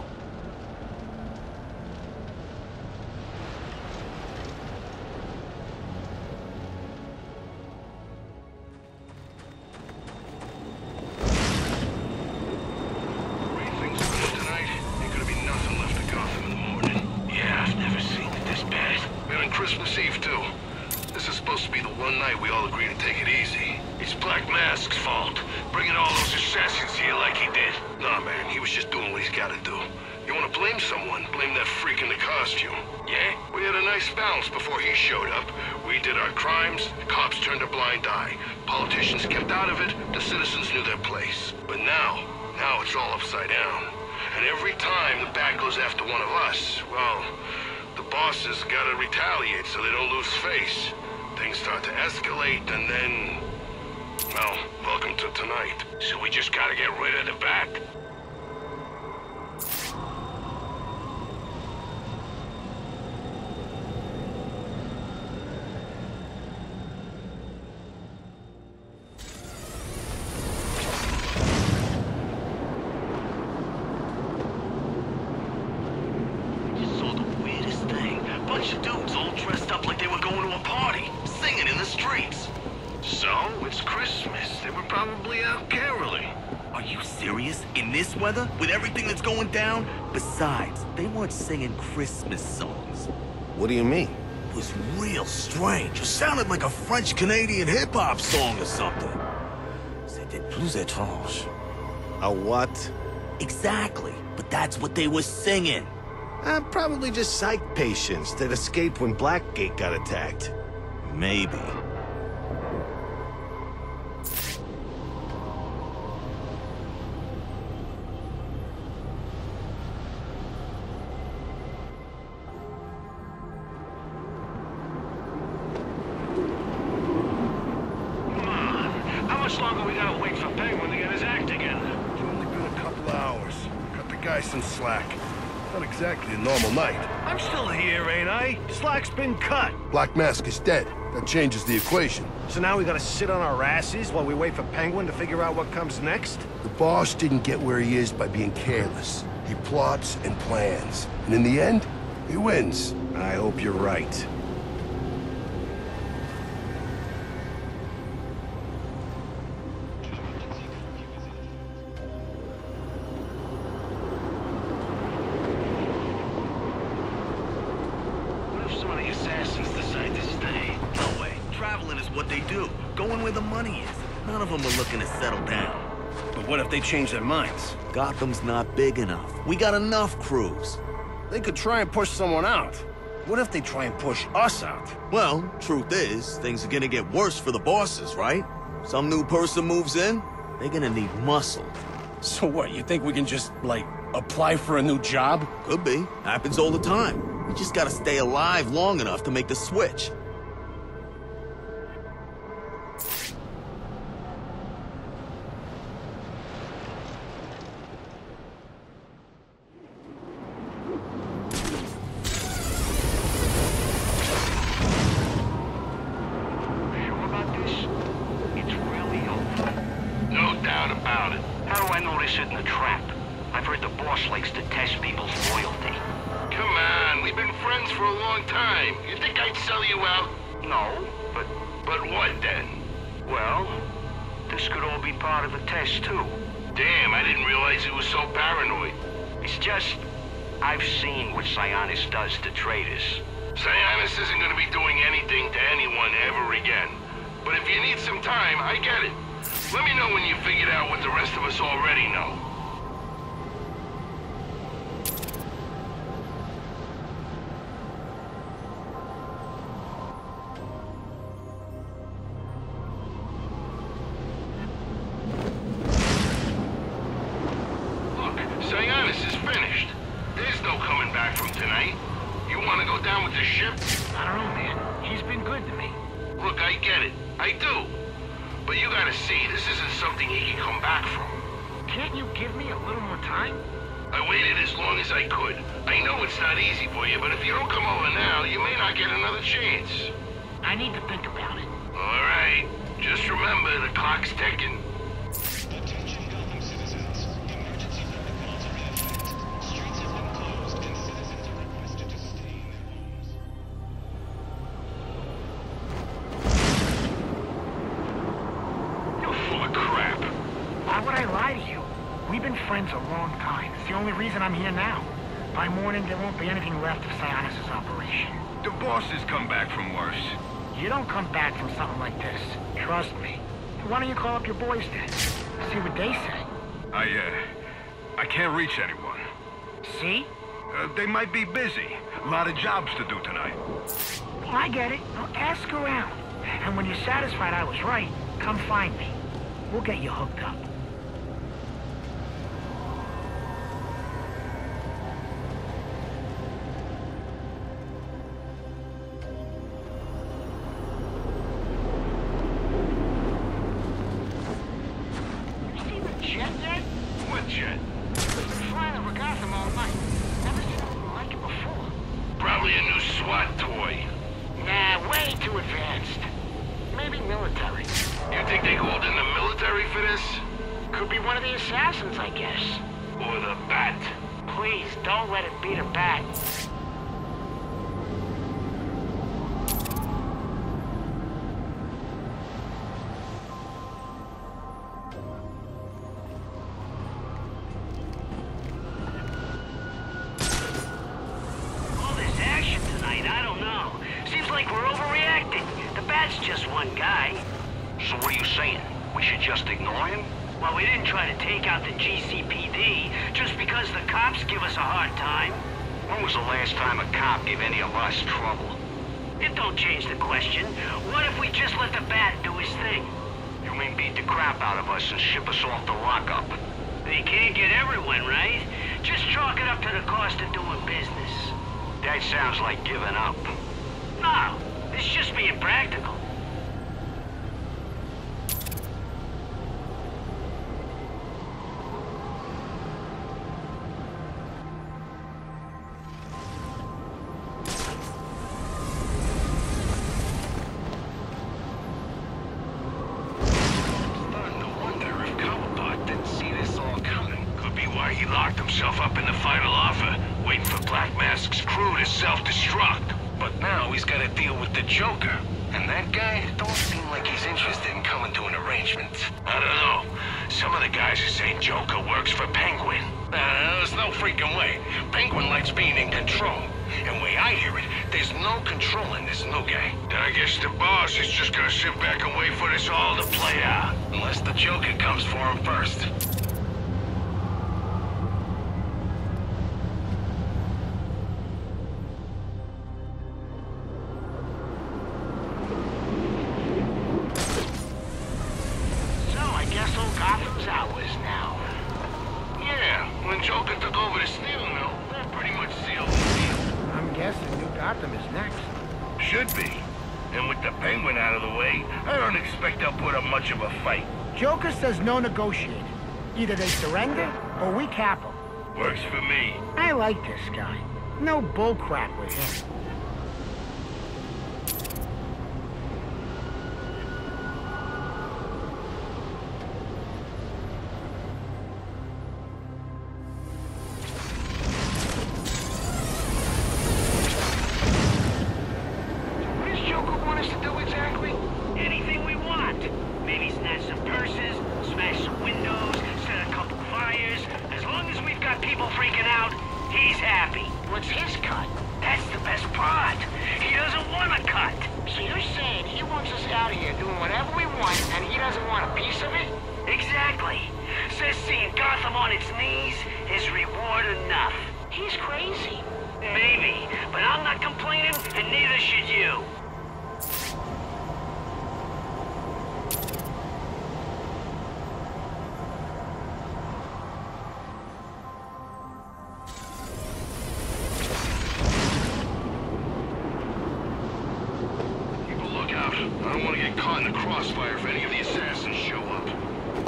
Christmas Eve, too. This is supposed to be the one night we all agree to take it easy. It's Black Mask's fault, bringing all those assassins here like he did. Nah, man, he was just doing what he's gotta do. You wanna blame someone, blame that freak in the costume. Yeah? We had a nice balance before he showed up. We did our crimes, the cops turned a blind eye. Politicians kept out of it, the citizens knew their place. But now it's all upside down. And every time the bat goes after one of us, well, the bosses gotta retaliate so they don't lose face. Things start to escalate, and then... well, welcome to tonight. So we just gotta get rid of the bat. Bunch of dudes all dressed up like they were going to a party, singing in the streets. So, it's Christmas. They were probably out caroling. Are you serious? In this weather? With everything that's going down? Besides, they weren't singing Christmas songs. What do you mean? It was real strange. It sounded like a French-Canadian hip-hop song or something. C'était plus étrange. A what? Exactly, but that's what they were singing. Probably just psych patients that escaped when Blackgate got attacked. Maybe. Come on. How much longer we gotta wait for Penguin to get his act together? It's only been a couple hours. Cut the guy some slack. Not exactly a normal night. I'm still here, ain't I? Slack's been cut. Black Mask is dead. That changes the equation. So now we gotta sit on our asses while we wait for Penguin to figure out what comes next? The boss didn't get where he is by being careless. He plots and plans. And in the end, he wins. I hope you're right. Some of the assassins decide to stay. No way. Traveling is what they do. Going where the money is. None of them are looking to settle down. But what if they change their minds? Gotham's not big enough. We got enough crews. They could try and push someone out. What if they try and push us out? Well, truth is, things are gonna get worse for the bosses, right? Some new person moves in, they're gonna need muscle. So what, you think we can just, like, apply for a new job? Could be. Happens all the time. We just gotta stay alive long enough to make the switch. Sure about this? It's really over. No doubt about it. How do I know this isn't a trap? I've heard the boss likes to test people's loyalty. Come on, we've been friends for a long time. You think I'd sell you out? No, but... But what then? well, this could all be part of the test, too. Damn, I didn't realize he was so paranoid. It's just... I've seen what Sionis does to traitors. Sionis isn't gonna be doing anything to anyone ever again. But if you need some time, I get it. Let me know when you figured out what the rest of us already know. Look, Sionis is finished. There's no coming back from tonight. You want to go down with the ship? I don't know, man. He's been good to me. Look, I get it. I do. But you gotta see, this isn't something he can come back from. Can't you give me a little more time? I waited as long as I could. I know it's not easy for you, but if you don't come over now, you may not get another chance. I need to think about it. All right. Just remember, the clock's ticking. Attention Gotham citizens. Emergency protocols are in effect. Streets have been closed and citizens are requested to stay in their homes. You're full of crap. Why would I lie to you? We've been friends a long time. It's the only reason I'm here now. By morning, there won't be anything left of Sionis' operation. The boss has come back from worse. You don't come back from something like this. Trust me. Why don't you call up your boys then? See what they say. I can't reach anyone. See? They might be busy. A lot of jobs to do tonight. I get it. Now ask around. And when you're satisfied I was right, come find me. We'll get you hooked up. You seen the jet yet? What jet? It's been flying over Gotham all night. Never seen anything like it before. Probably a new SWAT toy. Nah, way too advanced. Maybe military. You think they called in the military for this? Could be one of the assassins, I guess. Or the Bat? Please, don't let it be the Bat. All this action tonight, I don't know. Seems like we're overreacting. The Bat's just one guy. So what are you saying? We should just ignore him? Well, we didn't try to take out the GCPD just because the cops give us a hard time. When was the last time a cop gave any of us trouble? It don't change the question. What if we just let the Bat do his thing? You mean beat the crap out of us and ship us off to lockup? They can't get everyone, right? Just chalk it up to the cost of doing business. That sounds like giving up. No, it's just being practical. He locked himself up in the final offer, waiting for Black Mask's crew to self-destruct. But now he's got to deal with the Joker. And that guy don't seem like he's interested in coming to an arrangement. I don't know. Some of the guys are saying Joker works for Penguin. There's no freaking way. Penguin likes being in control. And way I hear it, there's no control in this new guy. Then I guess the boss is just gonna sit back and wait for this all to play out. Unless the Joker comes for him first. Gotham's ours now. Yeah, when Joker took over the steel mill, that pretty much sealed the deal. I'm guessing New Gotham is next. Should be. And with the Penguin out of the way, I don't expect they'll put up much of a fight. Joker says no negotiating. Either they surrender, or we cap them. Works for me. I like this guy. No bullcrap with him. What's his cut? That's the best part. He doesn't want a cut. So you're saying he wants us out here doing whatever we want, and he doesn't want a piece of it? Exactly. Says seeing Gotham on its knees is reward enough. He's crazy. Maybe, but I'm not complaining, and neither should you. I don't want to get caught in the crossfire if any of the assassins show up.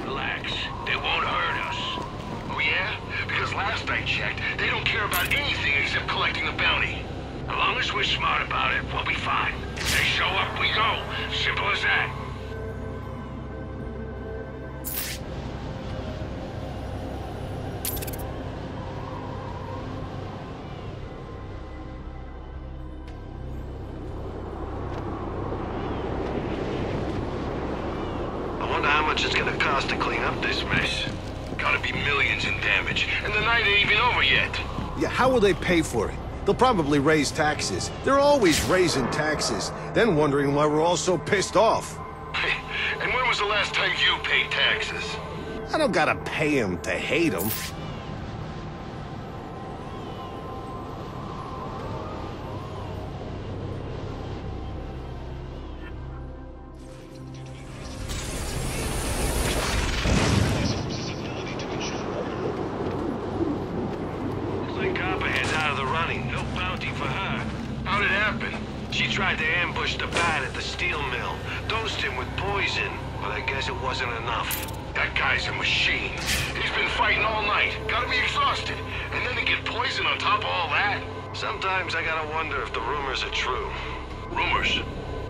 Relax. They won't hurt us. Oh yeah? Because last I checked, they don't care about anything except collecting the bounty. As long as we're smart about it, we'll be fine. If they show up, we go. Simple as that. How much it's gonna cost to clean up this mess? Gotta be millions in damage, and the night ain't even over yet. Yeah, how will they pay for it? They'll probably raise taxes. They're always raising taxes, then wondering why we're all so pissed off. And when was the last time you paid taxes? I don't gotta pay them to hate them. tried to ambush the Bat at the steel mill. Dosed him with poison, but I guess it wasn't enough. That guy's a machine. He's been fighting all night. Gotta be exhausted. And then to get poison on top of all that? Sometimes I gotta wonder if the rumors are true. Rumors?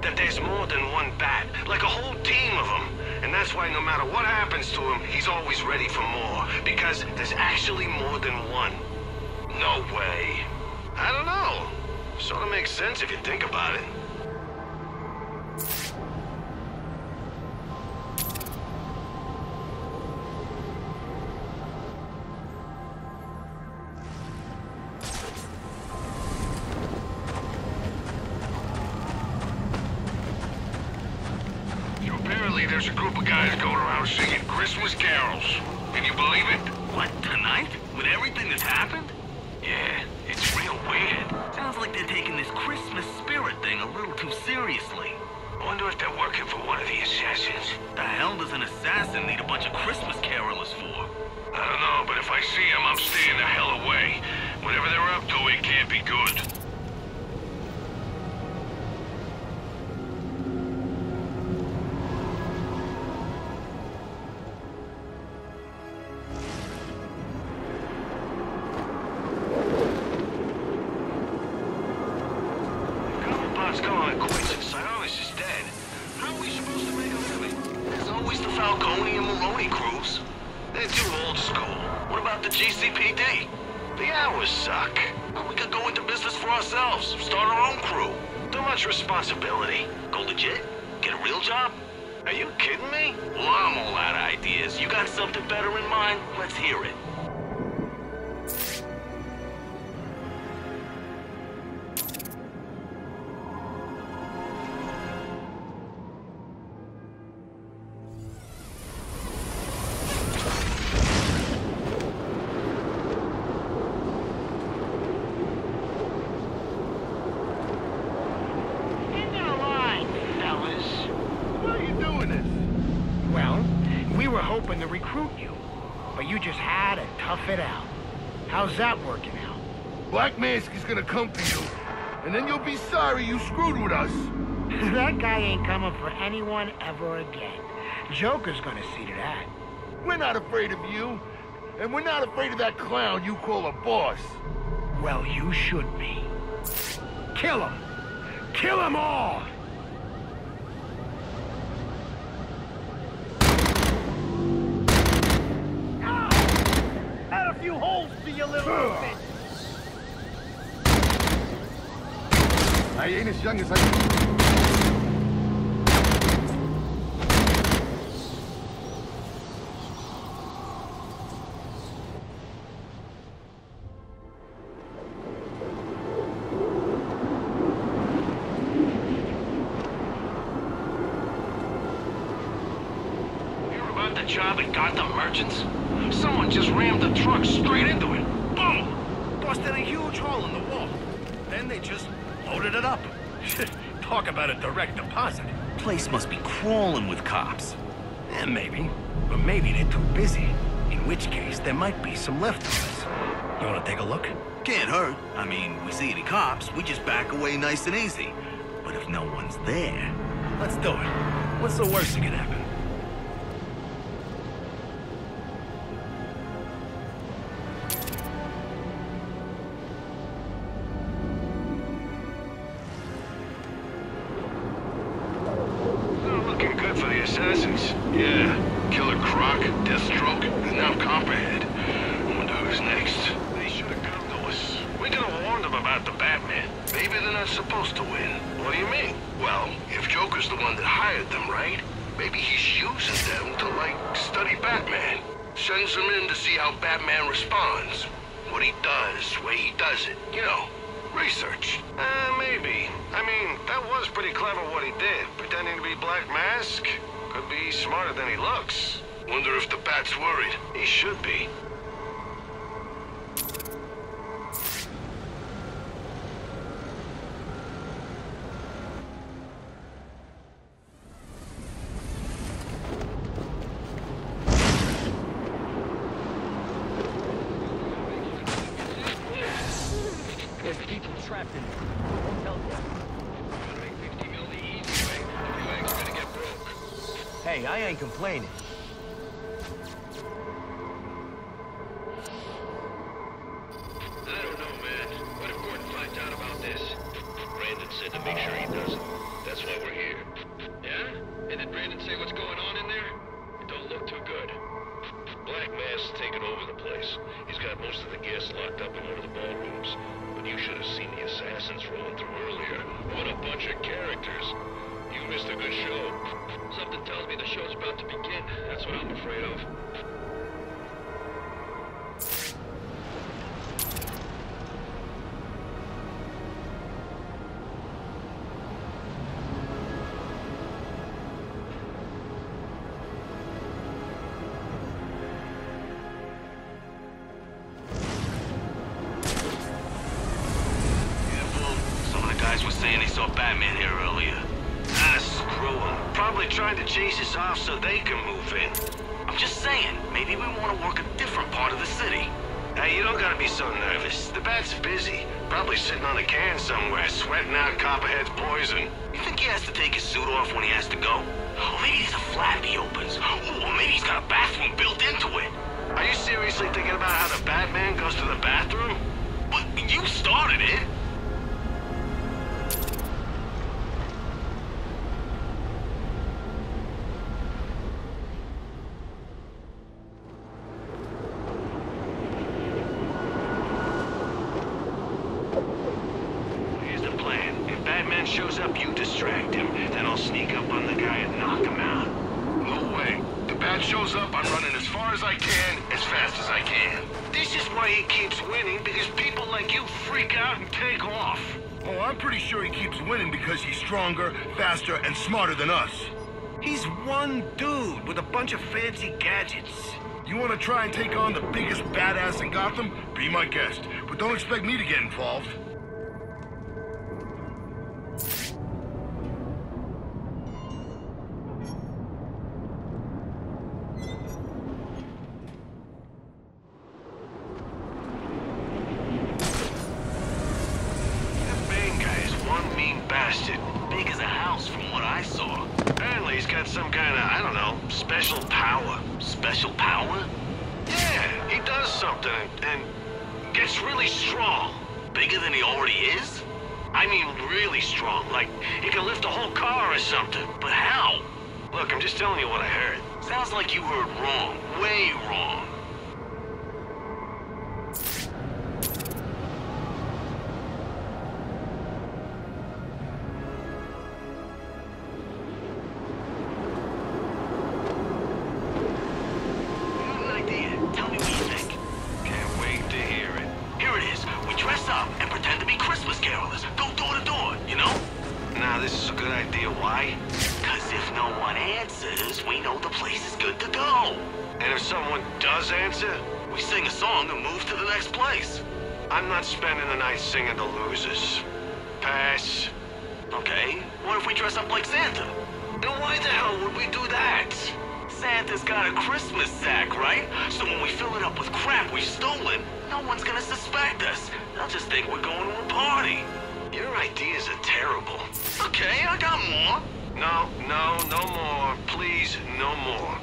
That there's more than one Bat, like a whole team of them. And that's why no matter what happens to him, he's always ready for more. Because there's actually more than one. No way. I don't know. Sort of makes sense if you think about it. So apparently there's a group of guys going around singing Christmas carols. Can you believe it? What, tonight? With everything that's happened? Yeah, it's real weird. Sounds like they're taking this Christmas spirit thing a little too seriously. I wonder if they're working for one of the assassins. The hell does an assassin need a bunch of Christmas carolers for? I don't know, but if I see them, I'm staying the hell away. Whatever they're up to, it can't be good. Cobblepot's calling it quits and Sionis is dead. How are we supposed to make a living? There's always the Falcone and Maloney crews. They're too old school. What about the GCPD? The hours suck. We could go into business for ourselves, start our own crew. Too much responsibility. Go legit? Get a real job? Are you kidding me? Well, I'm all out of ideas. You got something better in mind? Let's hear it. Hoping to recruit you, but you just had to tough it out. How's that working out? Black Mask is gonna come for you, and then you'll be sorry you screwed with us. That guy ain't coming for anyone ever again. Joker's gonna see to that. We're not afraid of you, and we're not afraid of that clown you call a boss. Well, you should be. Kill him! Kill them all! Add a few holes to your little bitch. I ain't as young as I... The job at Gotham Merchants? Someone just rammed the truck straight into it. Boom! Busted a huge hole in the wall. Then they just loaded it up. Talk about a direct deposit. Place must be crawling with cops. Maybe. But maybe they're too busy. In which case, there might be some leftovers. You wanna take a look? Can't hurt. I mean, we see any cops, we just back away nice and easy. But if no one's there... Let's do it. What's the worst that could happen? Assassins. Yeah. Killer Croc, Deathstroke, and now Copperhead. I wonder who's next. They should have come to us. We could have warned them about the Batman. Maybe they're not supposed to win. What do you mean? Well, if Joker's the one that hired them, right? Maybe he's using them to, like, study Batman. Sends them in to see how Batman responds. What he does, way he does it. You know, research. Maybe. I mean, that was pretty clever what he did. Pretending to be Black Mask. Could be smarter than he looks. Wonder if the Bat's worried. He should be. There's people trapped in the hotel yet. Hey, I ain't complaining. I don't know, man. But if Gordon finds out about this, Brandon said to make sure he doesn't. That's why we're here. Yeah? And did Brandon say what's going on in there? It don't look too good. Black Mask's taken over the place. He's got most of the guests locked up in one of the ballrooms. But you should have seen the assassins rolling through earlier. What a bunch of characters. You missed a good show. Something tells me the show's about to begin. That's what I'm afraid of. Batman here earlier. Ah, screw him. Probably trying to chase us off so they can move in. I'm just saying, maybe we want to work a different part of the city. Hey, you don't gotta be so nervous. The Bat's busy. Probably sitting on a can somewhere, sweating out Copperhead's poison. You think he has to take his suit off when he has to go? Or maybe there's a flap he opens. Or maybe he's got a bathroom built into it. Are you seriously thinking about how the Batman goes to the bathroom? Well, you started it. Shows up, you distract him. Then I'll sneak up on the guy and knock him out. No way. The Bat shows up, I'm running as far as I can, as fast as I can. This is why he keeps winning, because people like you freak out and take off. Oh, I'm pretty sure he keeps winning because he's stronger, faster, and smarter than us. He's one dude with a bunch of fancy gadgets. You want to try and take on the biggest badass in Gotham? Be my guest. But don't expect me to get involved. Big as a house from what I saw. Apparently he's got some kind of, I don't know, special power. Special power? Yeah, he does something and gets really strong. Bigger than he already is? I mean really strong, like he can lift a whole car or something. But how? Look, I'm just telling you what I heard. Sounds like you heard wrong. Way wrong. This is a good idea. Why? Because if no one answers, we know the place is good to go. And if someone does answer, we sing a song and move to the next place. I'm not spending the night singing the losers. Pass. Okay, what if we dress up like Santa? Then why the hell would we do that? Santa's got a Christmas sack, right? So when we fill it up with crap we've stolen, no one's gonna suspect us. They'll just think we're going to a party. Your ideas are terrible. Okay, I got more. No more. Please, no more.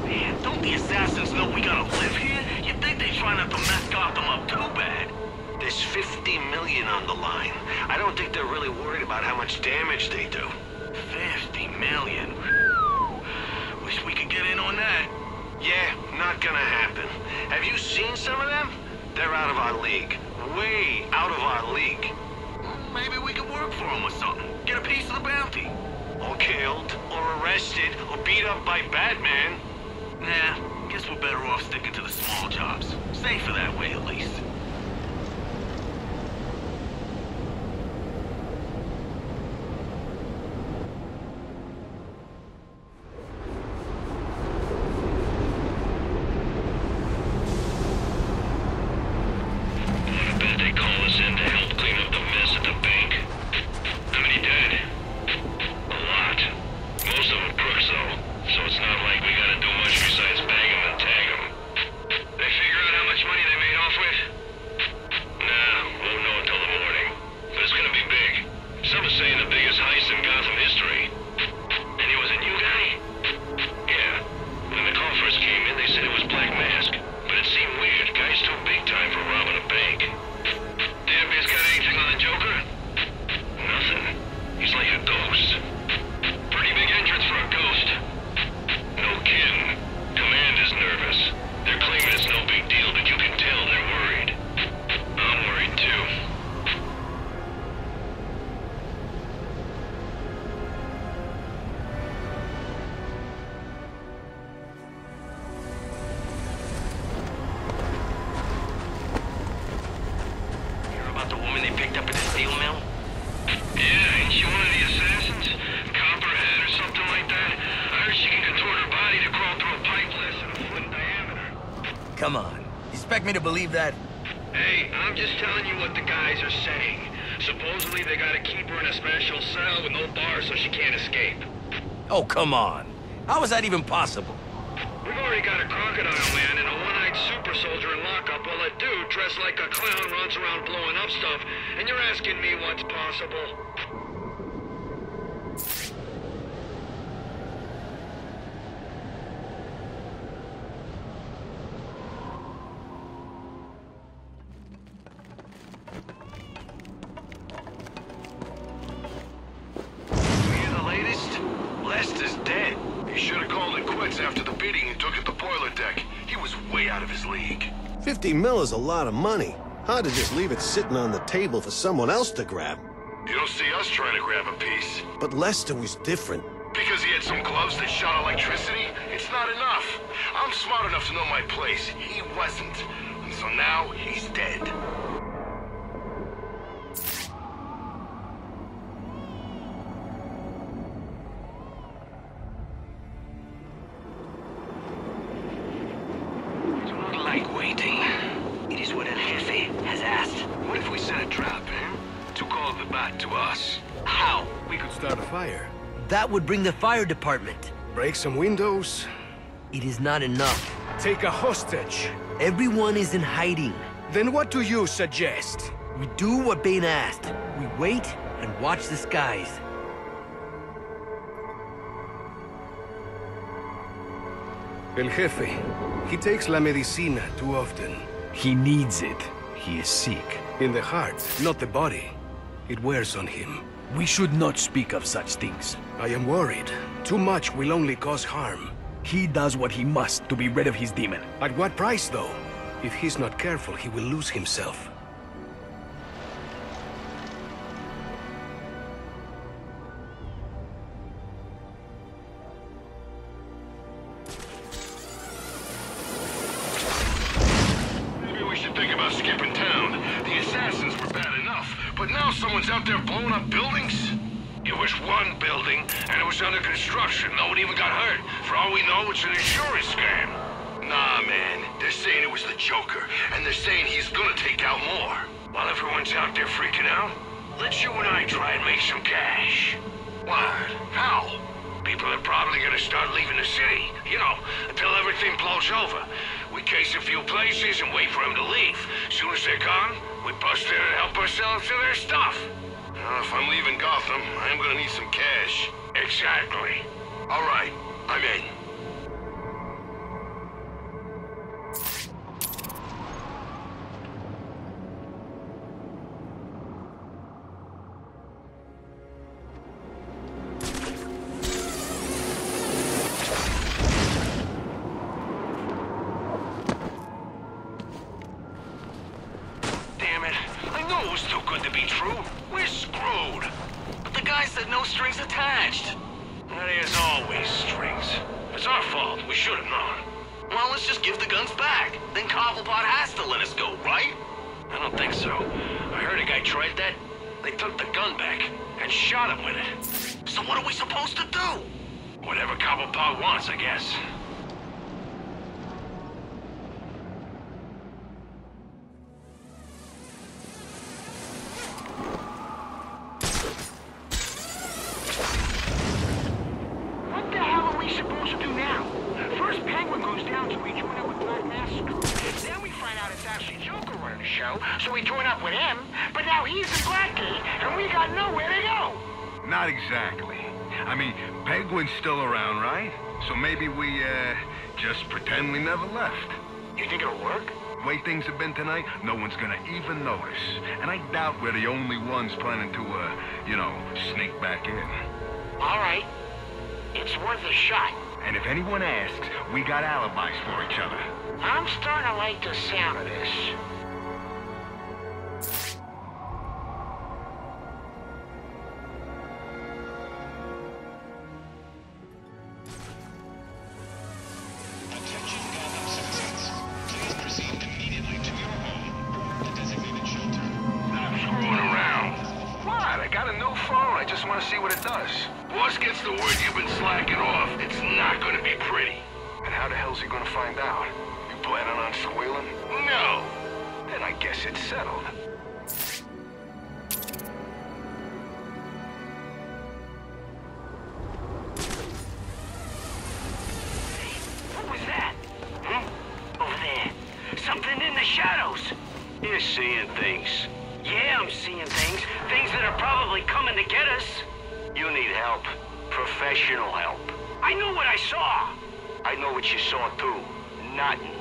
Man, don't the assassins know we gotta live here? You'd think they'd try not to mess Gotham up too bad. There's 50 million on the line. I don't think they're really worried about how much damage they do. 50 million? Wish we could get in on that. Yeah, not gonna happen. Have you seen some of them? They're out of our league. Way out of our league. Maybe we could work for them or something. Get a piece of the bounty. Or killed, or arrested, or beat up by Batman. Nah, guess we're better off sticking to the small jobs. Safer that way, at least. So it's not like we gotta do steel mill? Yeah, ain't she one of the assassins? Copperhead or something like that? I heard she can contort her body to crawl through a pipe less than a foot in diameter. Come on. Expect me to believe that? Hey, I'm just telling you what the guys are saying. Supposedly they gotta keep her in a special cell with no bars so she can't escape. Oh, come on. How is that even possible? We've already got a crocodile man and a one-eyed super soldier in lockup while a dude dressed like a clown runs around blowing up stuff, and you're asking me what's possible. Hear the latest? Lester's dead. He should have called it quits after the beating he took at the boiler deck. He was way out of his league. 50 mil is a lot of money. Hard to just leave it sitting on the table for someone else to grab. You don't see us trying to grab a piece. But Lester was different. Because he had some gloves that shot electricity? It's not enough. I'm smart enough to know my place. He wasn't. And so now he's dead. Like waiting. It is what El Jefe has asked. What if we set a trap, eh? To call the bat to us? How? We could start a fire. That would bring the fire department. Break some windows. It is not enough. Take a hostage. Everyone is in hiding. Then what do you suggest? We do what Bane asked. We wait and watch the skies. El Jefe. He takes la medicina too often. He needs it. He is sick. In the heart, not the body. It wears on him. We should not speak of such things. I am worried. Too much will only cause harm. He does what he must to be rid of his demon. At what price, though? If he's not careful, he will lose himself. Maybe we should think about skipping town. The assassins were bad enough, but now someone's out there blowing up buildings? It was one building, and it was under construction. No one even got hurt. For all we know, it's an insurance scam. Nah, man. They're saying it was the Joker, and they're saying he's gonna take out more. While everyone's out there freaking out, let you and I try and make some cash. What? How? People are probably gonna start leaving the city, you know, until everything blows over. We case a few places and wait for them to leave. Soon as they're gone, we bust in and help ourselves to their stuff. If I'm leaving Gotham, I am gonna need some cash. Exactly. All right, I'm in. Damn it. I knew it was too good to be true. We're screwed. But the guy said no strings attached. There's always strings. It's our fault. We should have known. Well, let's just give the guns back. Then Cobblepot has to let us go, right? I don't think so. I heard a guy tried that. They took the gun back and shot him with it. So what are we supposed to do? Whatever Cobblepot wants, I guess. What the hell are we supposed to do now? First Penguin goes down, so we join up with Black Mask. Then we find out it's actually Joker running the show, so we join up with him. But now he's the Blackie, and we got nowhere to go. Not exactly. I mean, Penguin's still around, right? So maybe we, just pretend we never left. You think it'll work? The way things have been tonight, no one's gonna even notice. And I doubt we're the only ones planning to, sneak back in. All right. It's worth a shot. And if anyone asks, we got alibis for each other. I'm starting to like the sound of this. Attention Gotham citizens. Please proceed immediately to your home or the designated shelter. Stop screwing around. gets the word you've been slacking off, it's not gonna be pretty. And how the hell's he gonna find out? You planning on squealing? No. Then I guess it's settled. What was that? Over there. Something in the shadows. You're seeing things. Yeah, I'm seeing things. Things that are probably coming to get us. You need help. Professional help. I know what I saw. I know what you saw too. Nothing.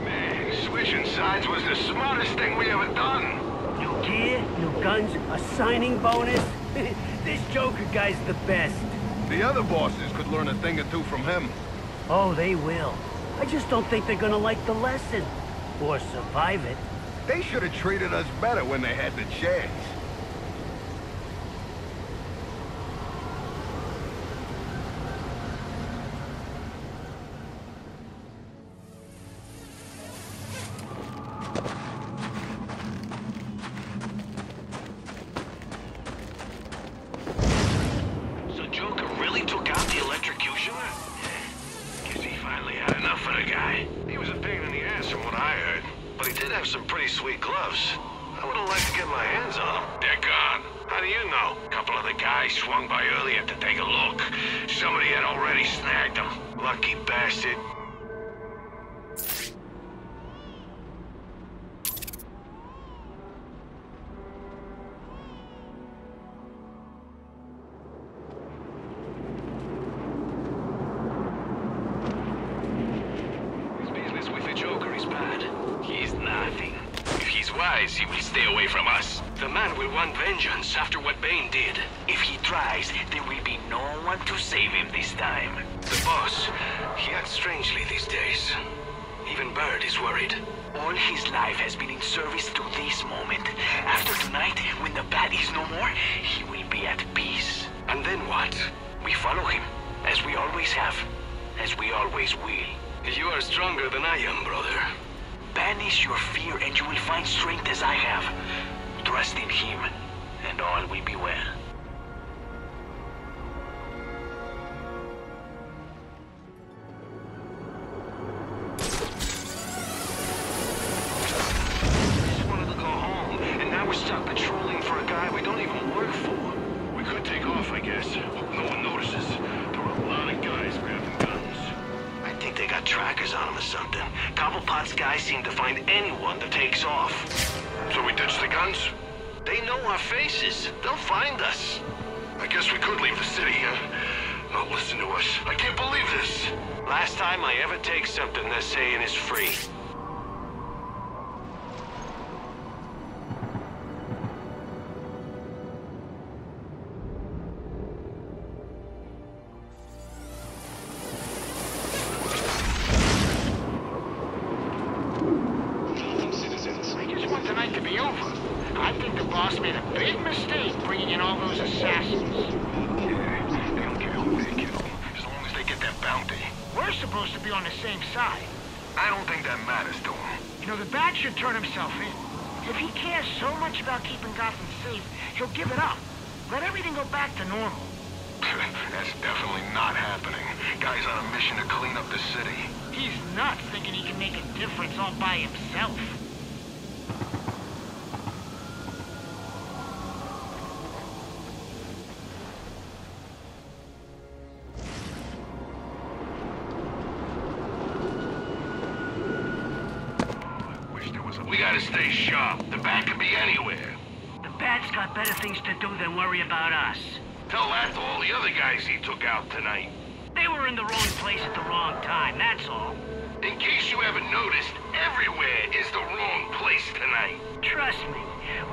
Man, switching sides was the smartest thing we ever done. New gear, new guns, a signing bonus. This Joker guy's the best. The other bosses could learn a thing or two from him. Oh, they will. I just don't think they're gonna like the lesson. Or survive it. They should have treated us better when they had the chance. So Joker really took out the electrocutioner? Guess he finally had enough of the guy. He was a pain in the ass from what I heard. But he did have some pretty sweet gloves. I would have liked to get my hands on them. They're gone. How do you know? A couple of the guys swung by earlier to take a look. Somebody had already snagged them. Lucky bastard. His business with the Joker is bad. He's nothing. If he's wise, he will stay away from us. The man will want vengeance after what Bane did. If he tries, there will be no one to save him this time. The boss, he acts strangely these days. Even Bird is worried. All his life has been in service to this moment. After tonight, when the bat is no more, he will be at peace. And then what? We follow him, as we always have, as we always will. You are stronger than I am, brother. Banish your fear and you will find strength as I have. Trust in him, and all will be well. Just wanted to go home, and now we're stuck patrolling for a guy we don't even work for. We could take off, I guess. Hope no one notices. There are a lot of guys grabbing guns. I think they got trackers on him or something. Cobblepot's guys seem to find anyone that takes off. So we ditch the guns? They know our faces. They'll find us. I guess we could leave the city. Not listen to us. I can't believe this. Last time I ever take something they're saying is free. Gotham citizens. I just want tonight to be over. I think the boss made a big mistake bringing in all those assassins. They don't care who they kill, as long as they get that bounty. We're supposed to be on the same side. I don't think that matters to him. You know, the bat should turn himself in. If he cares so much about keeping Gotham safe, he'll give it up. Let everything go back to normal. That's definitely not happening. Guy's on a mission to clean up the city. He's nuts thinking he can make a difference all by himself. We gotta stay sharp. The bat could be anywhere. The Bat's got better things to do than worry about us. Tell that to all the other guys he took out tonight. They were in the wrong place at the wrong time, that's all. In case you haven't noticed, everywhere is the wrong place tonight. Trust me,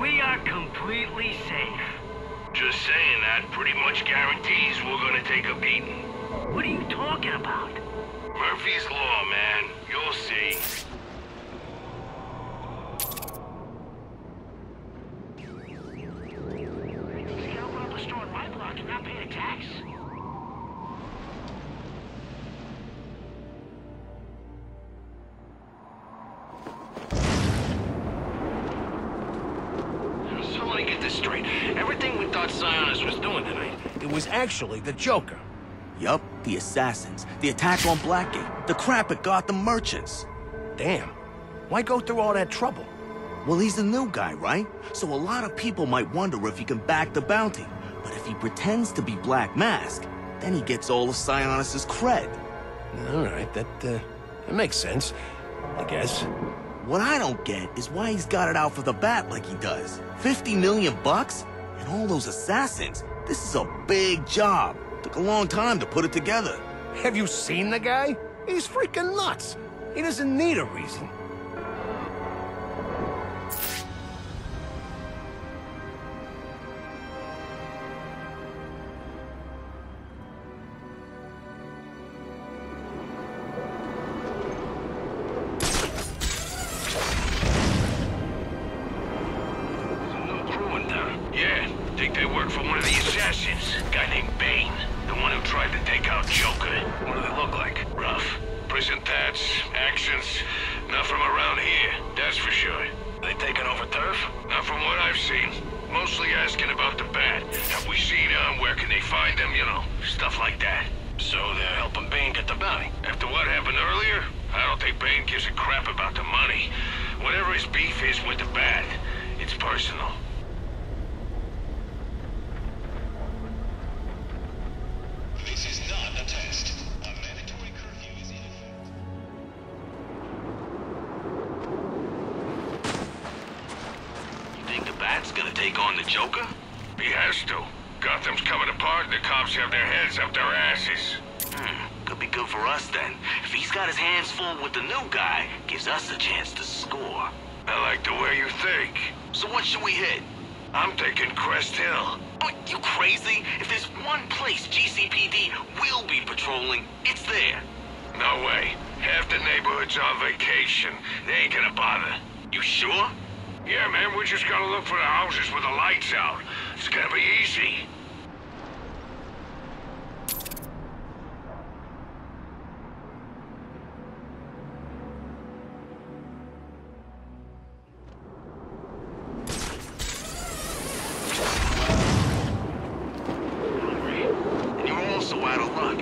we are completely safe. Just saying that pretty much guarantees we're gonna take a beating. What are you talking about? Murphy's Law, man. You'll see. These people up a store in my block and not paying a tax. this straight. Everything we thought Sionis was doing tonight. It was actually the Joker. Yup, the assassins, the attack on Blackgate, the crap at Gotham Merchants. Damn. Why go through all that trouble? Well, he's the new guy, right? So a lot of people might wonder if he can back the bounty. But if he pretends to be Black Mask, then he gets all of Sionis' cred. All right, that makes sense, I guess. What I don't get is why he's got it out for the bat like he does. 50 million bucks? And all those assassins? This is a big job. Took a long time to put it together. Have you seen the guy? He's freaking nuts. He doesn't need a reason.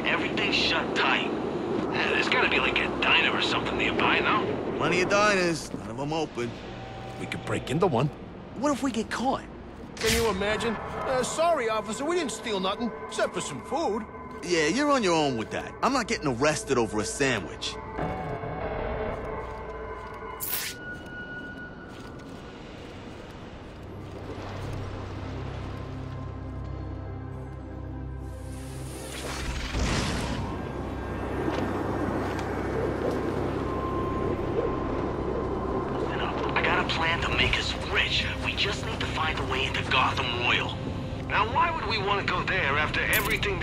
Everything's shut tight. Yeah, there's gotta be like a diner or something nearby, no? Plenty of diners, none of them open. We could break into one. What if we get caught? Can you imagine? Sorry, officer, we didn't steal nothing, except for some food. Yeah, you're on your own with that. I'm not getting arrested over a sandwich.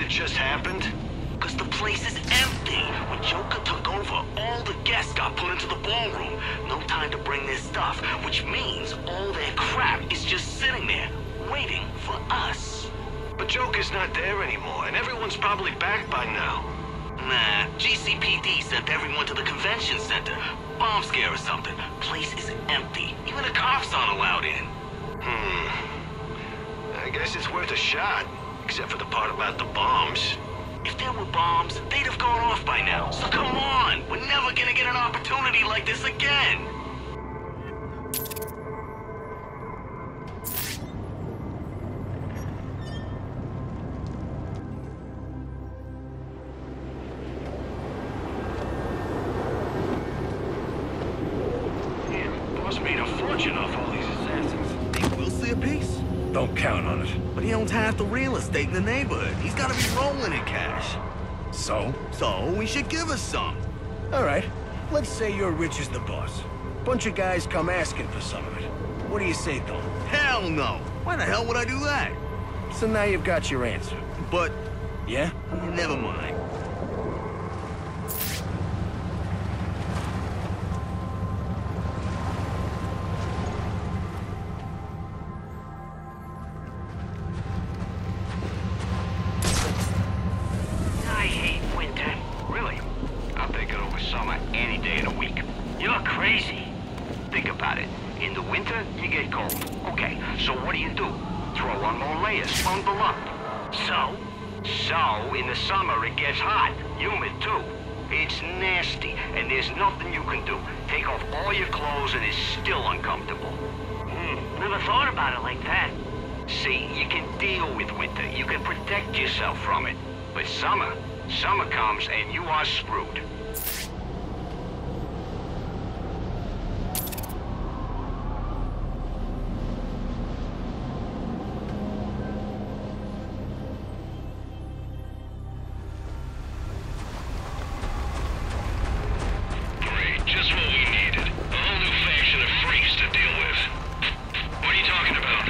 Just happened? Because the place is empty. When Joker took over, all the guests got put into the ballroom. No time to bring their stuff, which means all their crap is just sitting there, waiting for us. But Joker's not there anymore, and everyone's probably back by now. Nah, GCPD sent everyone to the convention center. Bomb scare or something. Place is empty. Even the cops aren't allowed in. I guess it's worth a shot. Except for the part about the bombs. If there were bombs, they'd have gone off by now. So come on, we're never gonna get an opportunity like this again. Damn, boss made a fortune off all these assassins. Think we'll see a piece? Don't count on it. But he owns half the real estate in the neighborhood. He's gotta be rolling in cash. So? So, he should give us some. All right. Let's say you're rich as the boss. Bunch of guys come asking for some of it. What do you say, Don? Hell no! Why the hell would I do that? So now you've got your answer. But... Yeah? Never mind. Think about it. In the winter, you get cold. Okay, so what do? Throw on more layers, bundle up. So, in the summer it gets hot, humid too. It's nasty, and there's nothing you can do. Take off all your clothes and it's still uncomfortable. Never thought about it like that. See, you can deal with winter. You can protect yourself from it. But summer comes and you are screwed. Just what we needed. A whole new faction of freaks to deal with. What are you talking about?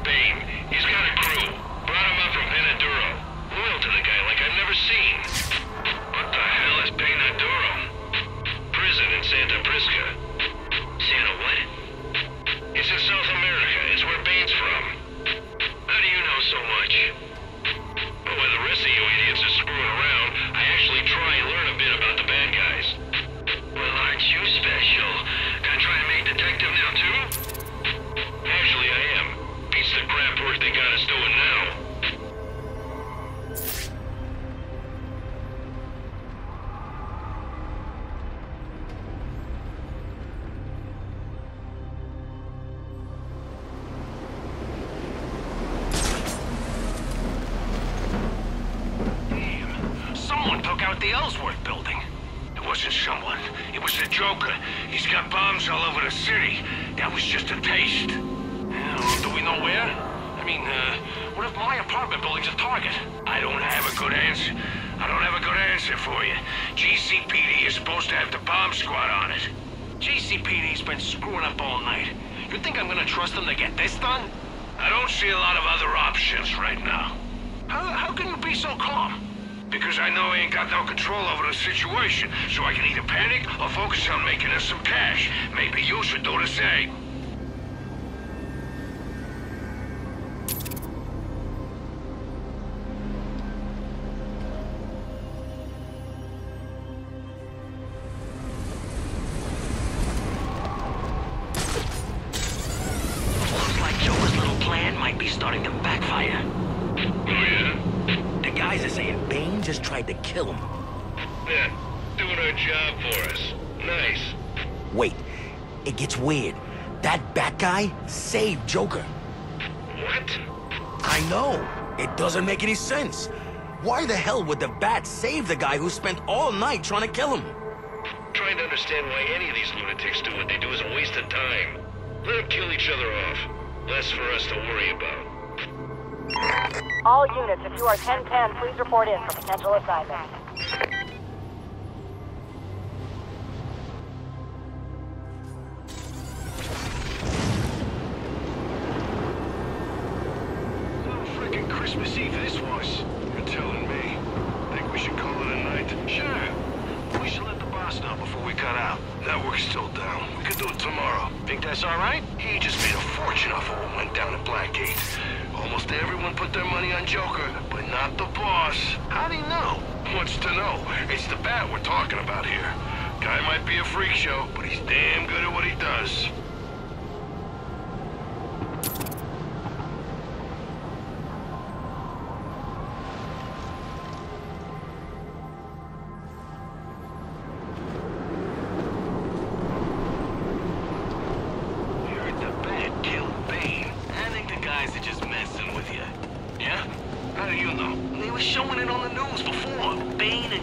Bane. He's got a crew. Brought him up from Venaduro. Loyal to the guy like I've never seen. What the hell is Venaduro? Prison in Santa Prisca. Santa what? It's in South America. It's where Bane's from. How do you know so much? Well, while the rest of you idiots are screwing around, I actually try and learn a bit about the bad guys. Well, aren't you special? Gonna try and make detective now, too? Actually, I am. Beats the crap work they got us doing now. Damn. Someone took out the Ellsworth building. It wasn't someone. It was the Joker. He's got bombs all over the city. That was just a taste. Do we know where? I mean, what if my apartment building's a target? I don't have a good answer. I don't have a good answer for you. GCPD is supposed to have the bomb squad on it. GCPD's been screwing up all night. You think I'm gonna trust them to get this done? I don't see a lot of other options right now. How can you be so calm? Because I know I ain't got no control over the situation, so I can either panic or focus on making us some cash. Maybe you should do the same. Looks like Joker's little plan might be starting to backfire. Oh, yeah? The guys are saying Bane just tried to kill him. Yeah, doing our job for us. Nice. Wait, it gets weird. That Bat guy saved Joker. What? I know. It doesn't make any sense. Why the hell would the Bat save the guy who spent all night trying to kill him? Trying to understand why any of these lunatics do what they do is a waste of time. Let them kill each other off. Less for us to worry about. All units, if you are 1010, please report in for potential assignment. Frickin' Christmas Eve this was. You're telling me. Think we should call it a night? Sure. We should let the boss know before we cut out. Network's still down. We could do it tomorrow. Think that's all right? He just made a fortune off of what went down at Blackgate. Almost everyone put their money on Joker, but not the boss. How do you know? What's to know? It's the Bat we're talking about here. Guy might be a freak show, but he's damn good at what he does.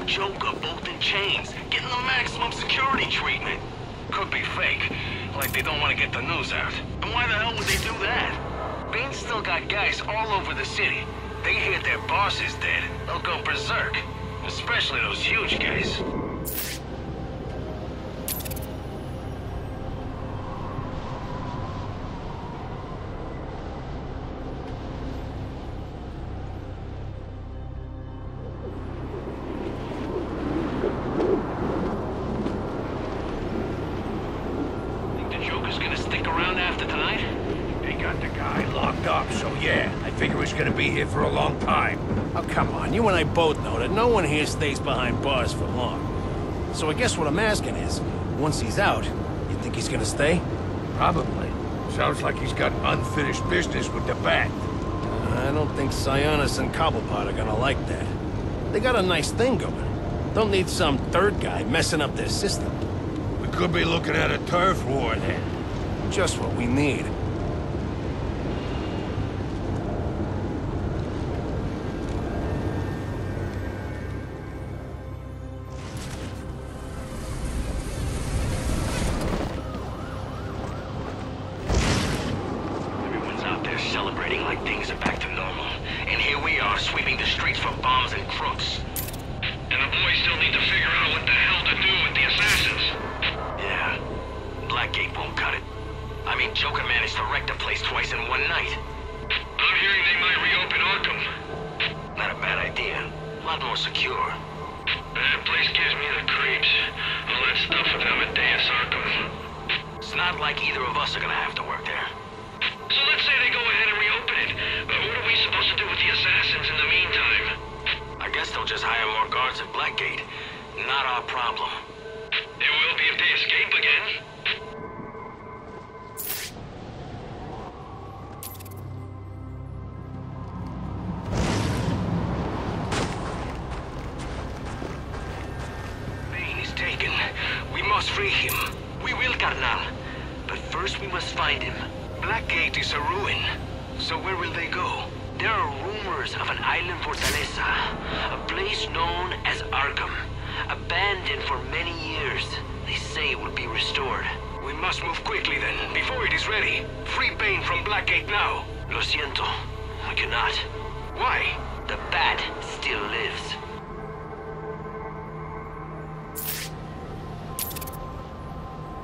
Joker both in chains, getting the maximum security treatment. Could be fake, like they don't want to get the news out. And why the hell would they do that? Bane's still got guys all over the city. They hear their boss is dead, they'll go berserk. Especially those huge guys. Gonna be here for a long time. Oh, come on. You and I both know that no one here stays behind bars for long. So I guess what I'm asking is, once he's out, you Think he's gonna stay? Probably. Sounds like he's got unfinished business with the Bat. I don't think Sionis and Cobblepot are gonna like that. They got a nice thing going. Don't need some third guy messing up their system. We could be looking at a turf war then. Just what we need. Everyone's out there celebrating like things are back to normal. And here we are sweeping the streets for bombs and crooks. And the boys still need to figure out what the hell to do with the assassins. Yeah. Blackgate won't cut it. I mean, Joker managed to wreck the place twice in one night. I'm hearing they might reopen Arkham. Not a bad idea. A lot more secure. That place gives me the creeps. All that stuff with Amadeus Arkham. It's not like either of us are gonna have to work there. So let's say they go ahead and reopen it. But what are we supposed to do with the assassins in the meantime? I guess they'll just hire more guards at Blackgate. Not our problem. It will be if they escape again. Bane is taken. We must free him. We will, Carnal. But first we must find him. Blackgate is a ruin. So where will they go? There are rumors of an island fortaleza, a place known as Arkham, abandoned for many years. They say it will be restored. We must move quickly then, before it is ready. Free Bane from Blackgate now. Lo siento, we cannot. Why? The Bat still lives.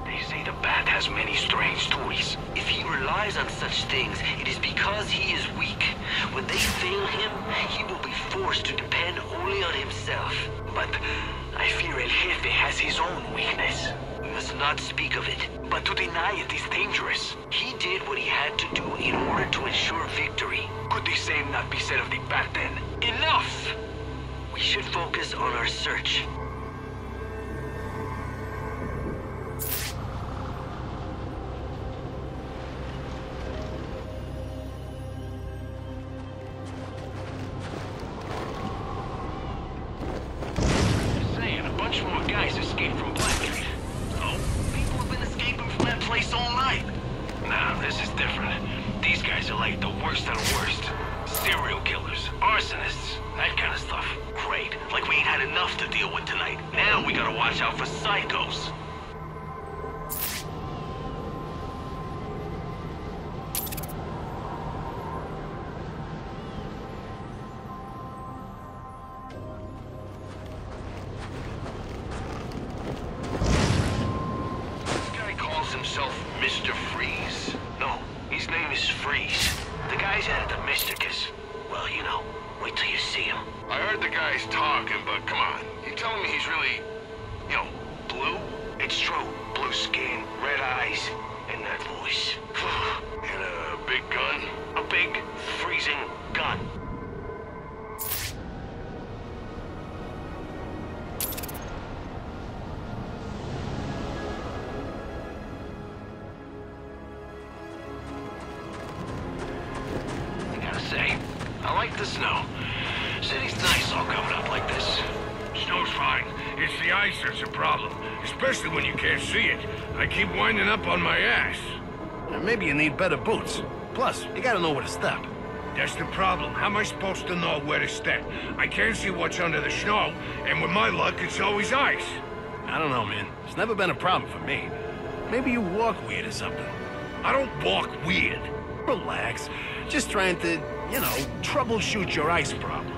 They say the Bat has many strange toys. If he relies on such things, it is because he is weak. When they fail him, he will be forced to depend only on himself. But I fear El Jefe has his own weakness. We must not speak of it, but to deny it is dangerous. He did what he had to do in order to ensure victory. Could the same not be said of the Bat then? Enough! We should focus on our search. Mr. Freeze. No, his name is Freeze. The guy's headed to Mysticus. Well, you know, wait till you see him. I heard the guy's talking, but come on. You telling me he's really, blue? It's true. Blue skin, red eyes, and that voice. And a big gun? A big, freezing gun. I like the snow. City's nice all covered up like this. Snow's fine. It's the ice that's a problem, especially when you can't see it. I keep winding up on my ass. Maybe you need better boots. Plus, you gotta know where to step. That's the problem. How am I supposed to know where to step? I can't see what's under the snow, and with my luck, it's always ice. I don't know, man. It's never been a problem for me. Maybe you walk weird or something. I don't walk weird. Relax. Just trying to, troubleshoot your ice problem.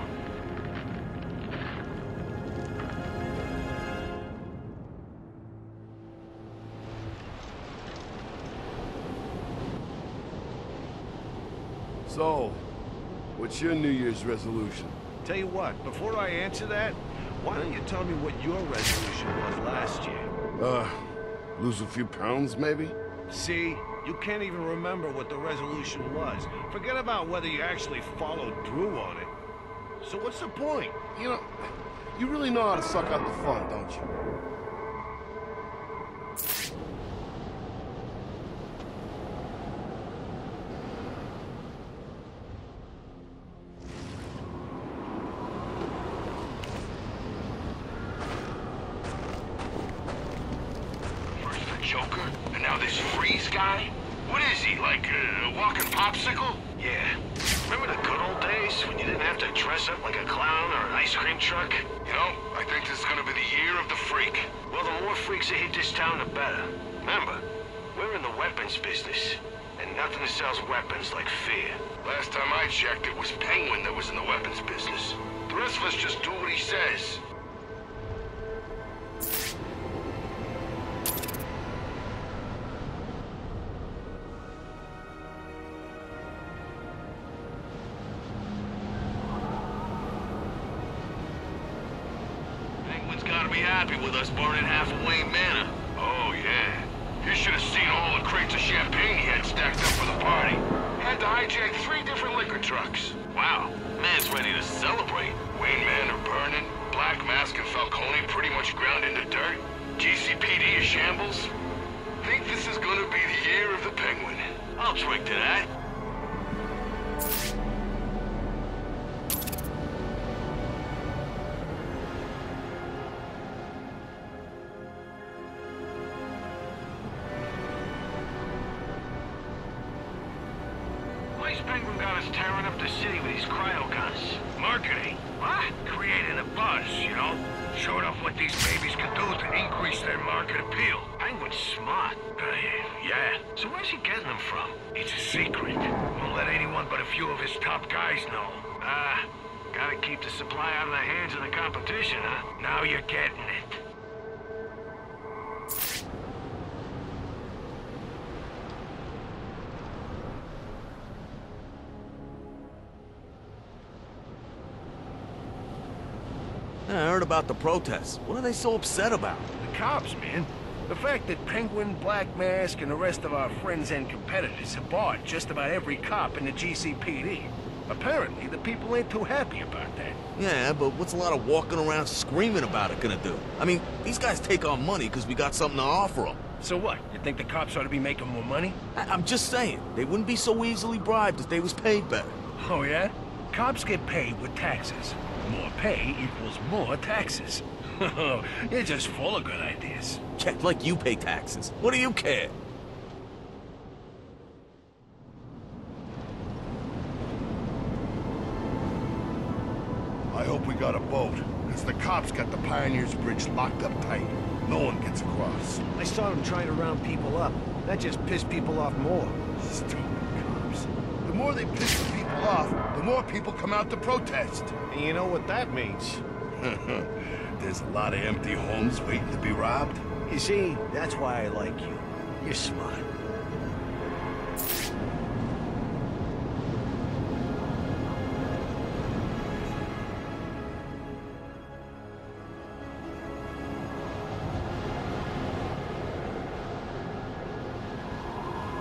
So, what's your New Year's resolution? Tell you what, before I answer that, why don't you tell me what your resolution was last year? Lose a few pounds, maybe? See? You can't even remember what the resolution was. Forget about whether you actually followed through on it. So what's the point? You really know how to suck out the fun, don't you? Joker, and now this Freeze guy? What is he, like a walking popsicle? Yeah. Remember the good old days when you didn't have to dress up like a clown or an ice cream truck? You know, I think this is gonna be the year of the freak. Well, the more freaks that hit this town, the better. Remember, we're in the weapons business, and nothing sells weapons like fear. Last time I checked, it was Penguin that was in the weapons business. The rest of us just do what he says. Penguin's gotta be happy with us burning half of Wayne Manor. Oh, yeah. You should have seen all the crates of champagne he had stacked up for the party. Had to hijack 3 different liquor trucks. Wow, man's ready to celebrate. Wayne Manor burning, Black Mask and Falcone pretty much ground into dirt. GCPD is shambles. Think this is gonna be the year of the Penguin. I'll drink to that. Why's Penguin got us tearing up the city with these cryo guns? Marketing. What? Creating a buzz, you know? Showing off what these babies can do to increase their market appeal. Penguin's smart. Yeah. So where's he getting them from? It's a secret. Won't let anyone but a few of his top guys know. Gotta keep the supply out of the hands of the competition, huh? Now you're getting it. I heard about the protests. What are they so upset about? The cops, man. The fact that Penguin, Black Mask, and the rest of our friends and competitors have barred just about every cop in the GCPD. Apparently, the people ain't too happy about that. Yeah, but what's a lot of walking around screaming about it gonna do? I mean, these guys take our money because we got something to offer them. So what? You think the cops ought to be making more money? I'm just saying, they wouldn't be so easily bribed if they was paid better. Oh, yeah? Cops get paid with taxes. More pay equals more taxes. You're just full of good ideas. Yeah, like you pay taxes. What do you care? I hope we got a boat, because the cops got the Pioneers Bridge locked up tight. No one gets across. I saw them trying to round people up. That just pissed people off more. Stupid cops. The more they piss the people off, the more people come out to protest. And you know what that means? There's a lot of empty homes waiting to be robbed. You see, that's why I like you. You're smart.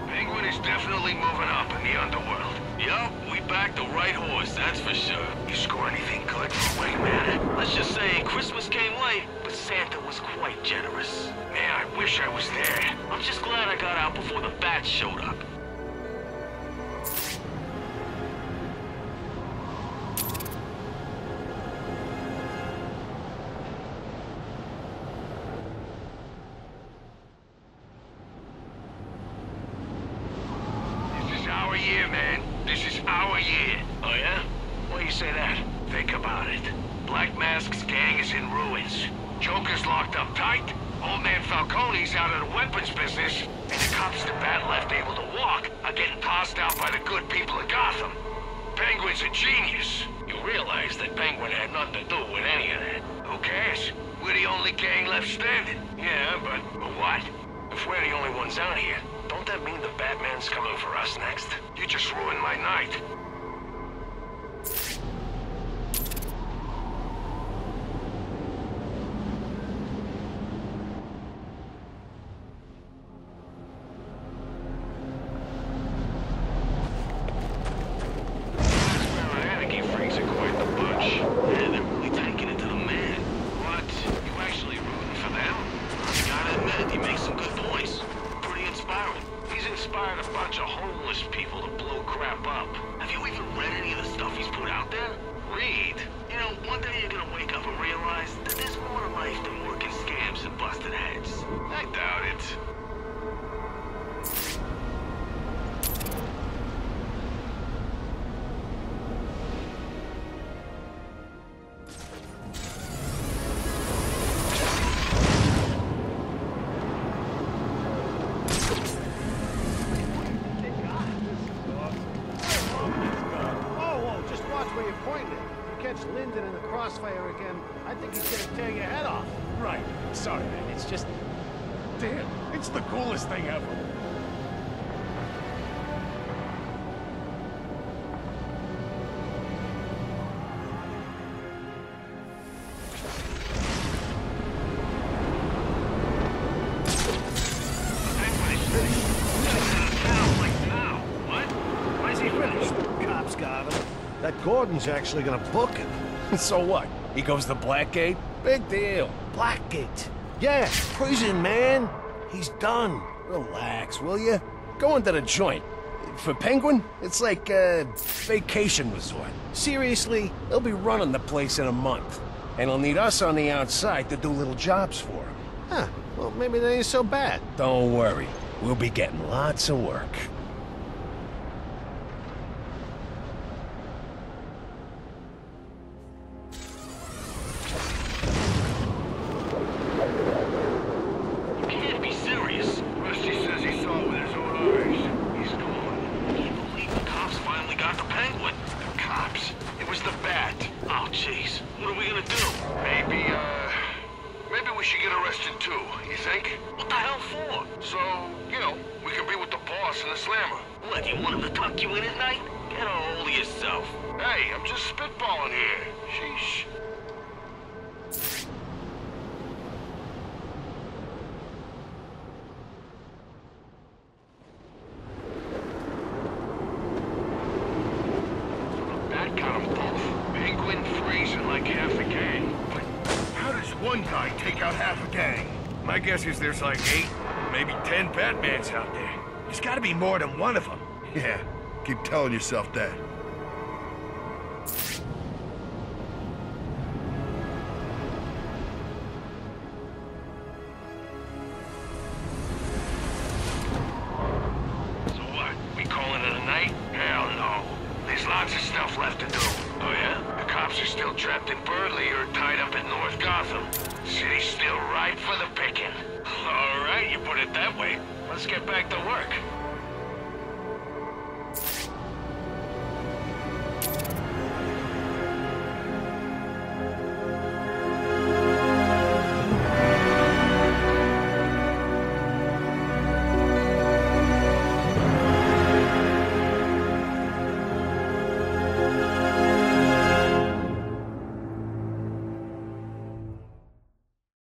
Penguin is definitely moving up in the underworld. Yup, we backed the right horse, that's for sure. You score anything good for Wayne Manor? Let's just say Christmas came late, but Santa was quite generous. Man, I wish I was there. I'm just glad I got out before the bats showed up. This is our year, man. This is our year. Oh yeah? Why you say that? Think about it. Black Mask's gang is in ruins. Joker's locked up tight. Old man Falcone's out of the weapons business. And the cops that Bat left able to walk are getting tossed out by the good people of Gotham. Penguin's a genius. You realize that Penguin had nothing to do with any of that. Who cares? We're the only gang left standing. Yeah, but what? If we're the only ones out here, don't that mean the Batman's coming for us next? You just ruined my night. catch Linden in the crossfire again, I think he's gonna tear your head off. Right. Sorry, man. It's just... Damn, it's the coolest thing ever. That Gordon's actually gonna book him. So what? He goes to Blackgate? Big deal. Blackgate? Yeah, prison, man. He's done. Relax, will you? Go into the joint. For Penguin, it's like a vacation resort. Seriously, they'll be running the place in a month. And he'll need us on the outside to do little jobs for him. Huh, well, maybe that ain't so bad. Don't worry. We'll be getting lots of work. My guess is there's like 8, maybe 10 Batmans out there. There's gotta be more than one of them. Yeah, keep telling yourself that. So what? We calling it a night? Hell no. There's lots of stuff left to do. Oh yeah? The cops are still trapped in Burnley or tied up in North Gotham. City's still ripe for the picking. All right, you put it that way. Let's get back to work.